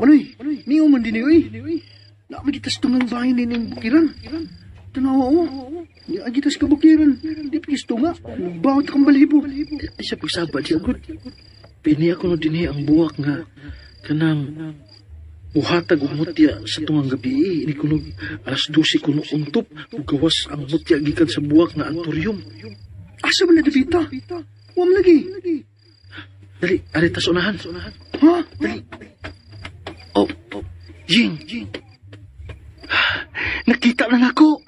Manoy, niyo man din oy. Na magitas tungang bahay ni ning bukiran. Tanawa o. Ni agitas ka bukiran. Di pisto nga. Bawat kang balibo. Ay sa pagsabad siya, good. Pini ako no dinhi ang buwak nga kanang uhatag og mutya sa tungang gabi. Ini kuno alas 12 kuno untop ug gawas ang mutya gikan sa buwak nga antorium. Asa man na debita? Wam lagi. Dali, aritas unahan. Ha? Dali. Oh, Jing. Nakita na nako.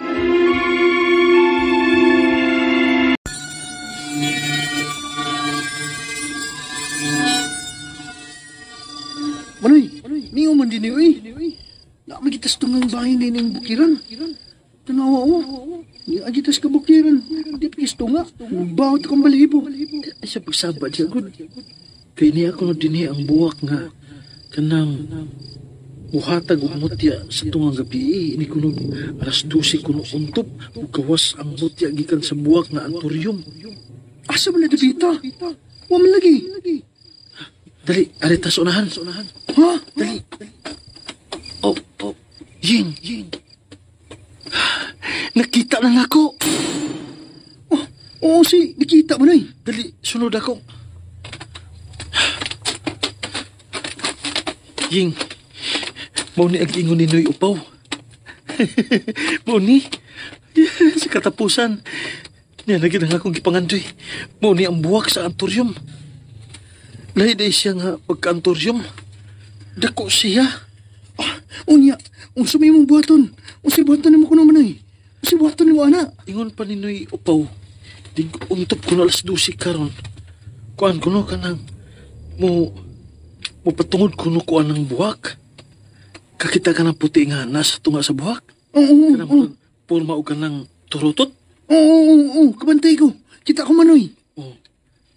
Manoy, niyo man din oy. Na magitas tungang bahay ni ning bukiran. Tanawa o. Ni agitas ka bukiran. Di pisto nga. Bawat kang balibo. Ay sa pagsabad siya, good. Kaya niya ako no dinhi ang buwak nga kanang uhatag og mutya sa tungang gabi. Ini kuno alas 12 kuno untop ug gawas ang mutya gikan sa buwak nga antorium. Asa man na debita? Wam lagi. Dali, aritas unahan. Ha? Dali. Oh, Jing. Nakita na nako. Oo, nakita mo na eh. Dali, sunod ako. Jing, mau ni ang ingon ni Noy Upaw. Mau ni, sa katapusan, niya lagi na akong gipangandoy. Mau ni ang buwak sa antorium. Lahi day siya nga pagka-antorium. Dako siya. Unya, unsa may mong buhaton? Unsa buhaton mo kuno man eh? Unsa buhaton mo ana? Ingon pa ni Noy Upaw. Dig untop ko na alas 12 karon. Kuan kuno kanang patungod kuno kuan ng buwak. Kakita ka ng puti nga nasa tunga sa buwak. Oo. Kanang purma o ka ng turutot. Oo, kabantay ko. Kita ko manoy. Oh,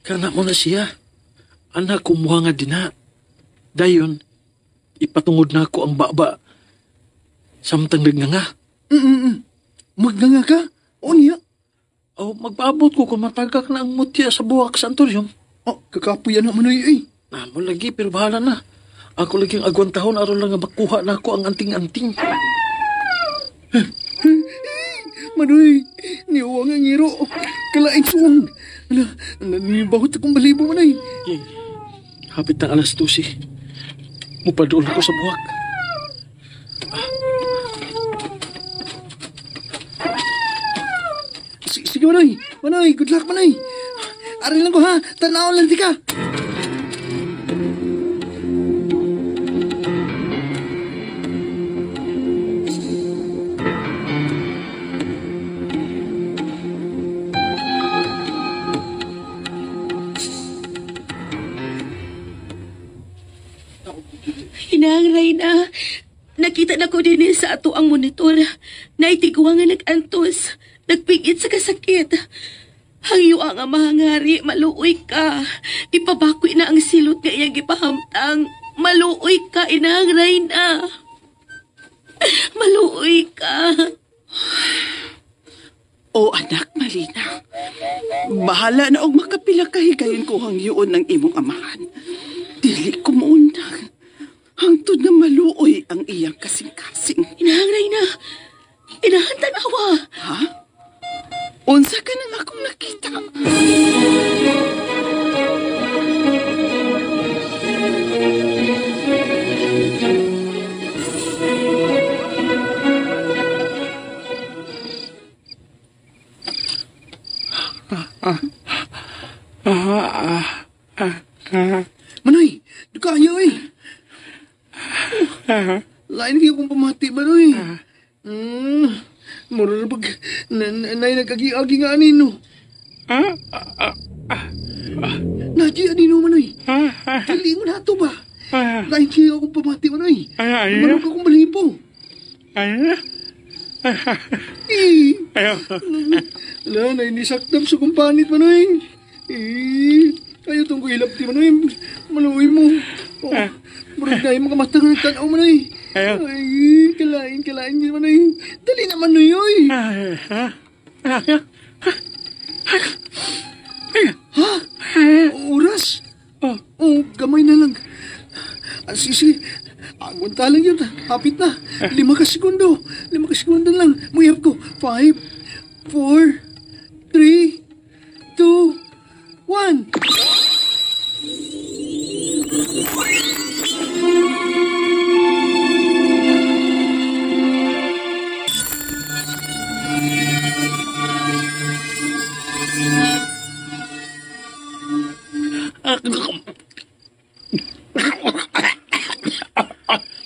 kana mo na siya. Anak kumuha nga din na. Dayon, ipatungod na ako ang baba. Samtang nagnanga. Magnanga ka? Unya? O, magpaabot ko kung matagak na ang mutya sa buwak sa antorium. Kakapuyan na manoy eh. Mo lagi, pero bahala na. Ako lagi ang agwantahon, aron lang nga makuha na ako ang anting-anting. Manoy, niwang ang ngiro. Kalain suwang. Nanibahot akong balibo manoy. Hapit ng alas 12. Mupadoon ako sa buwak. Sige manoy. Manoy, good luck manoy. Ari lang ko ha. Tanaw lang di ka. Hinangray na. Nakita na ko din sa ato ang monitor. Naitigwa nga nag-antos. Nagpigit sa kasakit. Hangyo ang amahangari, maluoy ka. Ipabakoy na ang silot nga iyang gipahamtang. Maluoy ka, inangray na. Maluoy ka. O anak, Malina. Bahala na og makapila kahigayon ko hang yun ng imong amahan. Dili ko muundang. Hangtod na maluoy ang iyang kasing-kasing. Inahangray na. Inahantan awa. Ha? Unsa ka nang akong nakita? Manoy, dukayo eh. Lain kayo kung pamati, Manoy. Mura na pag nanay nagagi-agi nga anino. Nadi anino, Manoy. Dali mo na ito ba? Lain kayo akong pamati, Manoy. Marang ka kong balipo. Wala, nainisakdam sa kumpanit, Manoy. Ayaw itong kuhilap ti, Manoy. Maluwi mo. Murag na yung mga mata ka nagtanaw, Manoy. Ay, kalain yun, Manoy. Dali naman, Manoy, oy. Ha? Oras? Oh, gamay na lang. Sige. Agunta lang yun. Hapit na. 5 segundo. 5 segundo lang. Muyap ko. 5, 4, 3, 2, 1.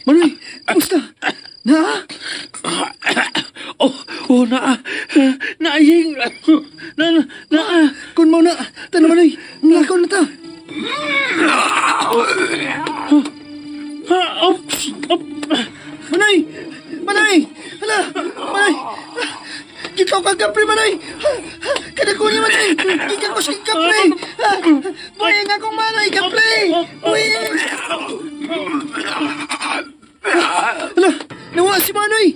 Manoy, kamusta? Na? Oh, naaying. Kun mo na. Tana, Manoy. Nalakaw na ta. Manoy! Hala! Manoy! Ikaw ka kapre, Manoy! Kada ko niya, Manoy! Ikaw ko si kapre! Uy, nga kong Manoy, kapre! Uy! Hala! Nawa si Manoy!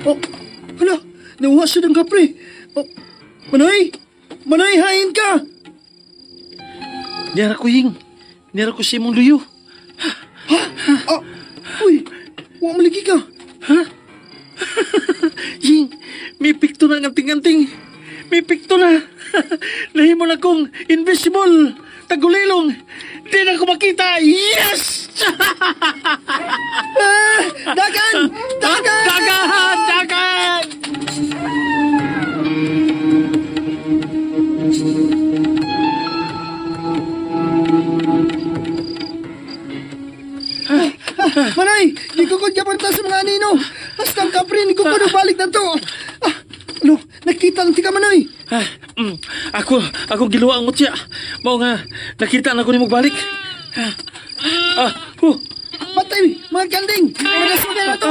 Oh! Hala! Nawa siya ng kapre! Oh! Manoy! Manoy, hain ka! Niyara ko ying. Niyara ko si mong luyo. Ha? Uy! Huwag maligi ka! Ha? Ying, may pikto na ng anting-anting. May pikto na. Nahimo na kong invisible. Tagulilong. Di na ko makita. Yes! Dagan! Dagan! Dagan! Manay! Di ko kong kapanta sa mga anino! Basta ang kapre, di ko ko balik na to! Ano? Nakita lang tika, Manay! Ako giluwa ang mutya. Mao nga, nakita na ko ni magbalik. Patay! Mga kanding! Manas mo na to!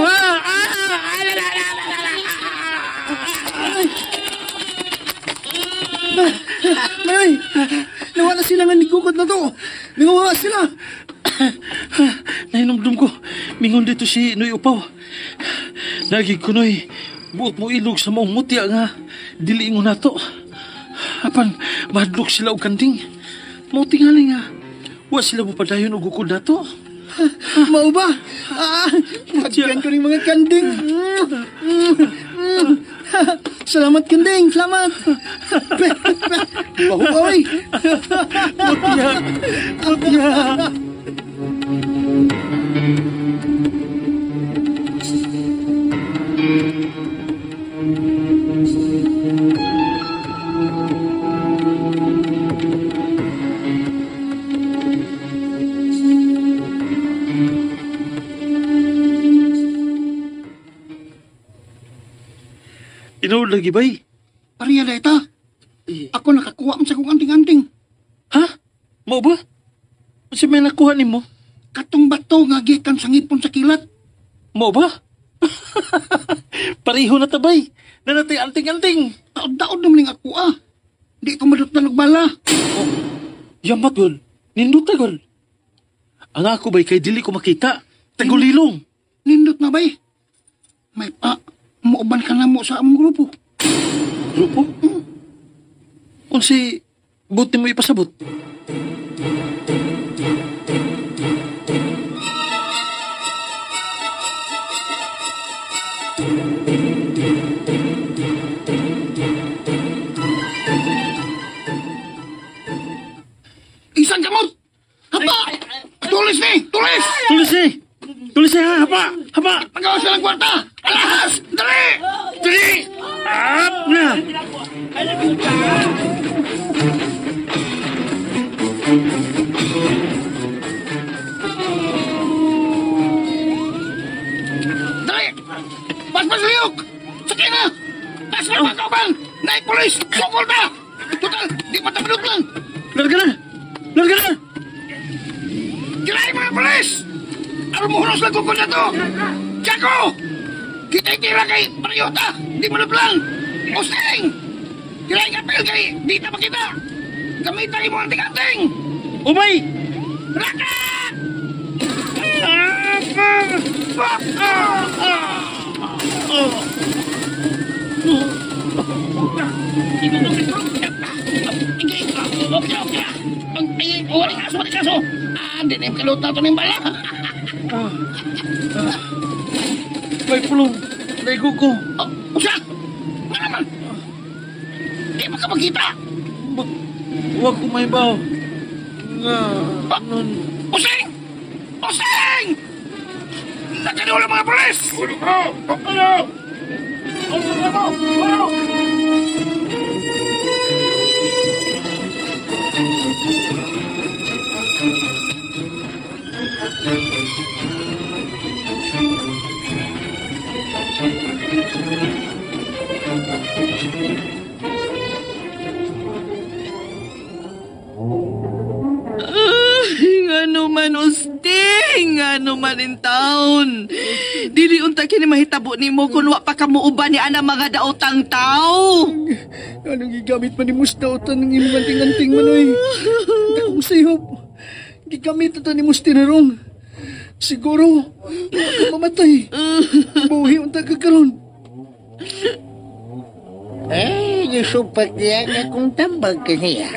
Manay! Nawala sila nga nigukod na to! Nanguha sila! Nahinumdum ko, mingon dito si Noy Upaw. Nagig ko, Noy, buot mo ilog sa maong mutya nga, diliingon na to. Apan, madlok sila og kanding. Mau tingali nga, wa sila mo padayon og ukod na to. Mau ba? Magyan ko rin mga kanding. Salamat, kanding. Salamat. Baho ka, oy. Mutya. Inood lagi bay? Pariya deta. Ako nakakuha mo sa kong anting-anting. Ha? Mau ba? Kasi may nakuha ni mo? Katong bato nga gikan sa ngipon sa kilat. Mau ba? Pariho na tabay. Na natay anting-anting. Taod-taod naman yung ako Di ko madot na nagbala. Yamat gol. Nindot na gol. Ang ako bay kay dili ko makita. Tagulilong. Nindot na bay. Muuban ka na mo sa among grupo. Grupo? Unsi, buti mo ipasabot. Isang kamot! Hapa! Tulis ni! Tulis! Tulis eh ha, haba! Pagawas ka ng kwarta! Alahas! Dali! Dali! Up na! Dali! Pas liyok! Sakay na! Tas na mga kauban! Naik polis! Sukol na! Total, di matamadot lang! Larga na! Kirain mga polis! Alam mo hunos lang kukul na to! Jaco! Kita tira kay Mariota! Di madot lang! Osteng! Kirain kapil kay di na makita! Gamitan mo ang tigating! Umay! Raka! Hindi na yung kaluta ito ng bala. May pulong! Naigo ko! Usa! Ano naman? Di ba ka magkita? Huwag ko may baw. Nga, nun... Useng! Useng! Nakaniwala mga polis! Ano? Ngano man usting, ngano man in town. Dili unta kini mahitabo nimo kun wa pa kamuuban ni ana mga daotang tao. Anong gigamit pa ni Mustautan ng imong anting-anting manoy? Dakong sayop. Gigamit ito ni Mustinarong. Siguro, mamatay. Buhi unta kakaroon. Nasupak niya akong tambag kaniya.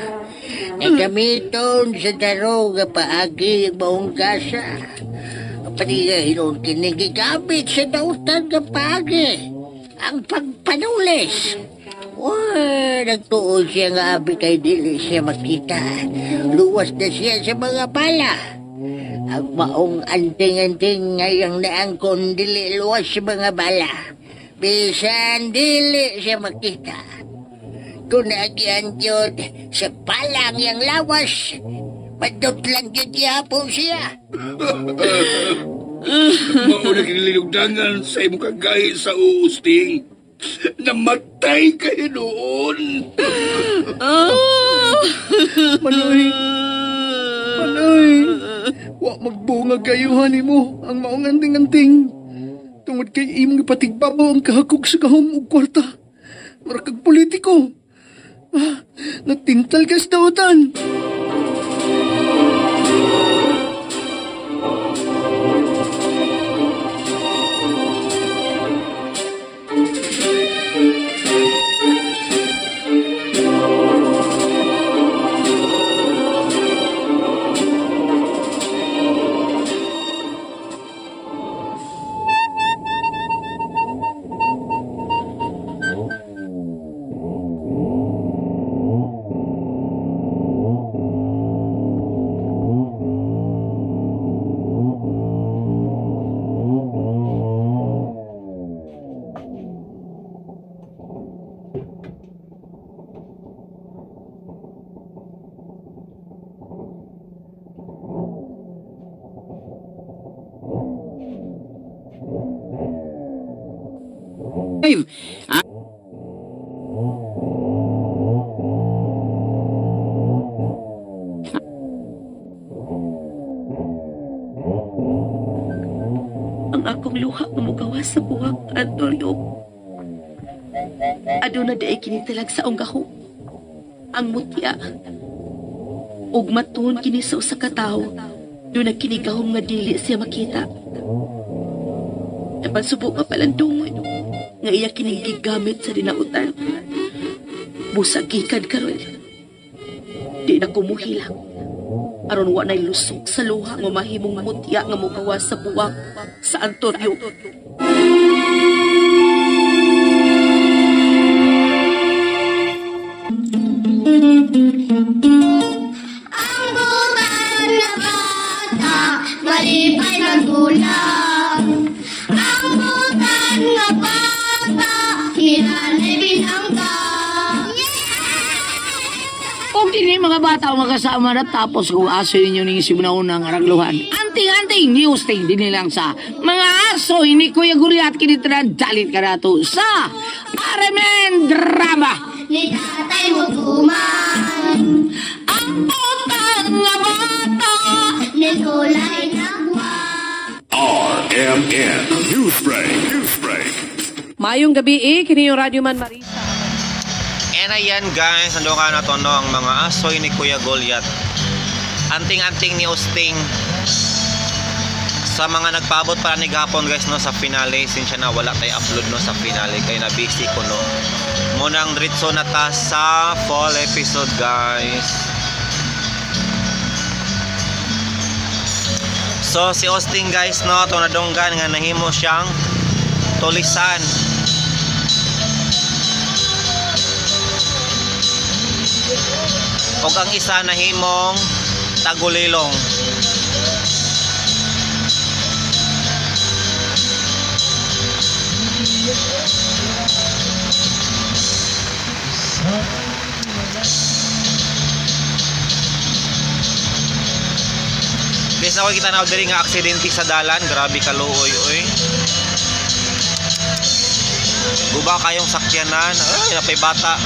Nagamiton sa daroga paagi ang maong kasa. Panigahinon kinigigamit sa dautan ng paagi. Ang pagpanulis. Nagtuon siya nga abi kay dili siya makita. Luwas na siya sa mga bala. Ang maong anting-anting ngayang naangkon dili luwas sa mga bala. Bisan dili siya makita. Kung nagyan yun sa palang yung lawas, madot lang yun yapon siya. Mauna kinililugdangan sa imong kagahi sa uusting. Namatay kayo noon. Manoy, wa magbunga kayuhan mo ang maong anting-anting. Tungod kay imong ipatigbabaw ang kahakog sa kahom ug kwarta. Marakag politiko. Natintal ka sa dautan. Ang akong luha nga mugawas sa buwak, Antonio. Aduna di ay kinitalag sa onggaho. Ang mutya. Ug matun kini sa usa ka tawo, doon nagkinigahom nga dili siya makita. Napansubo nga palandungon. nga iya kining gigamit sa dinautan. Busagikan karon. Di na kumuhilang. Aron wa nay lusog sa luha nga mahimong mutya nga mogawas sa buwak sa Antonio. Malipay ng gulang. Ang butan nga bata, hinanay binangga. Kung kini mga bata ang makasama na tapos kung aso ninyo ning sibunaunang aragluhan. Anting-anting news ting din nilang sa mga aso ini Kuya Guriat kinitran dalit ka na to sa Aramen Drama. Ni tatay mo tuman. Ang butan nga bata, Ni tulay nagwa. RMN Newsbreak. Mayong gabi kini yung Radyo Man Marisa. And ayan guys, ando ka na to no, ang mga asoy ni Kuya Goliath. Anting-anting ni Osting. Sa mga nagpaabot para ni gapon guys no sa finale, sinsya na wala tayo upload no sa finale kaya na busy ko no. Munang diretso na ta sa fall episode guys. So si Osting guys no, to nadonggan nga nahimo siyang tulisan. Og ang isa nahimong tagulilong. Guys, na kita na diri nga aksidente sa dalan, grabe ka luoy oy. Guba kayong sakyanan, ay napay bata.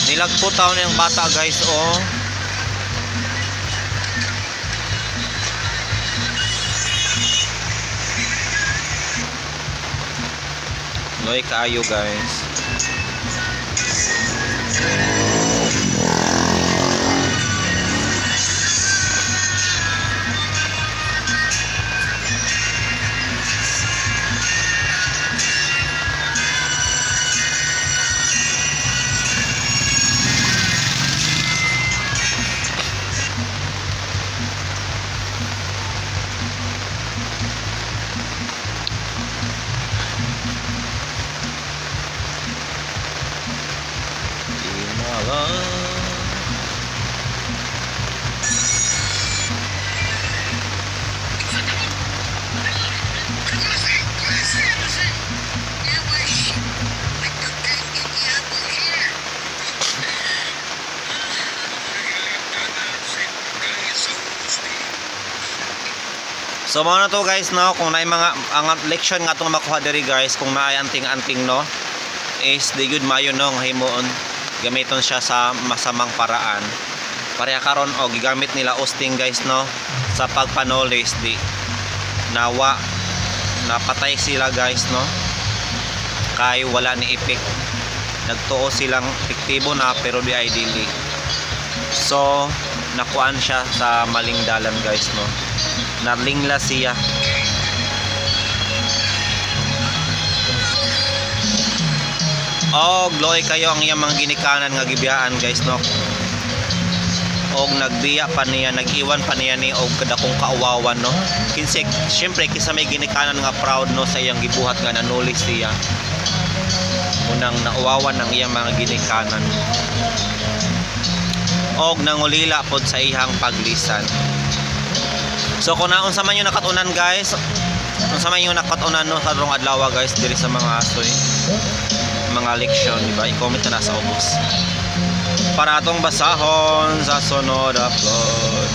Nilagpo taon ng bata guys oh. Loy kaayo guys. So mao na to guys no, kung naay mga ang leksyon nga atong makuha diri guys, kung naay anting-anting no, is di good mayo no nga himuon gamiton siya sa masamang paraan. Pareha karon og gigamit nila Osting guys no sa pagpanolis di nawa napatay sila guys no. Kay wala ni epek. Nagtuo silang epektibo na pero di ay dili. So nakuan siya sa maling dalan guys no. Narlingla siya. Og loy kayo ang iyang mga ginikanan nga gibiyaan guys no. Og nagbiya pa niya, nag-iwan pa niya ni og kadakong kauwawan no. Kinsa syempre kisa may ginikanan nga proud no sa iyang gibuhat nga nanulis siya. Unang nauwawan ng iyang mga ginikanan. Og nangulila pod sa ihang paglisan. So kung naunsa man yung nakatunan guys, unsa man yung nakatunan no karong adlaw guys diri sa mga asoy, mga leksyon, di ba? I-comment na sa ubos. Para atong basahon sa sunod upload.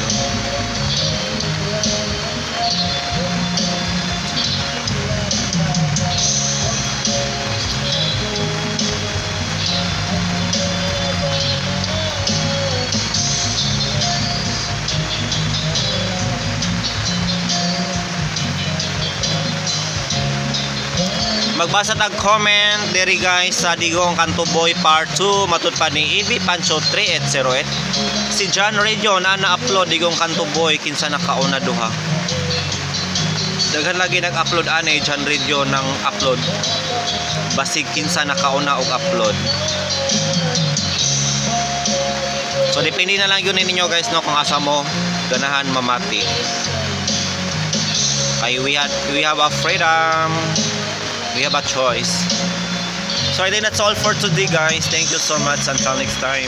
Magbasa tag comment diri guys sa Digong Kantuboy Part 2 matud pa ni EV Pancho 3808. Si John Radio na na-upload Digong Kantuboy kinsa nakauna duha. Daghan lagi nag-upload ani John Radio ng upload. Basig kinsa nakauna og upload. So depende na lang yun ninyo guys no kung asa mo ganahan mamati. Kay we have a freedom. We have a choice. So I think that's all for today guys. Thank you so much. Until next time.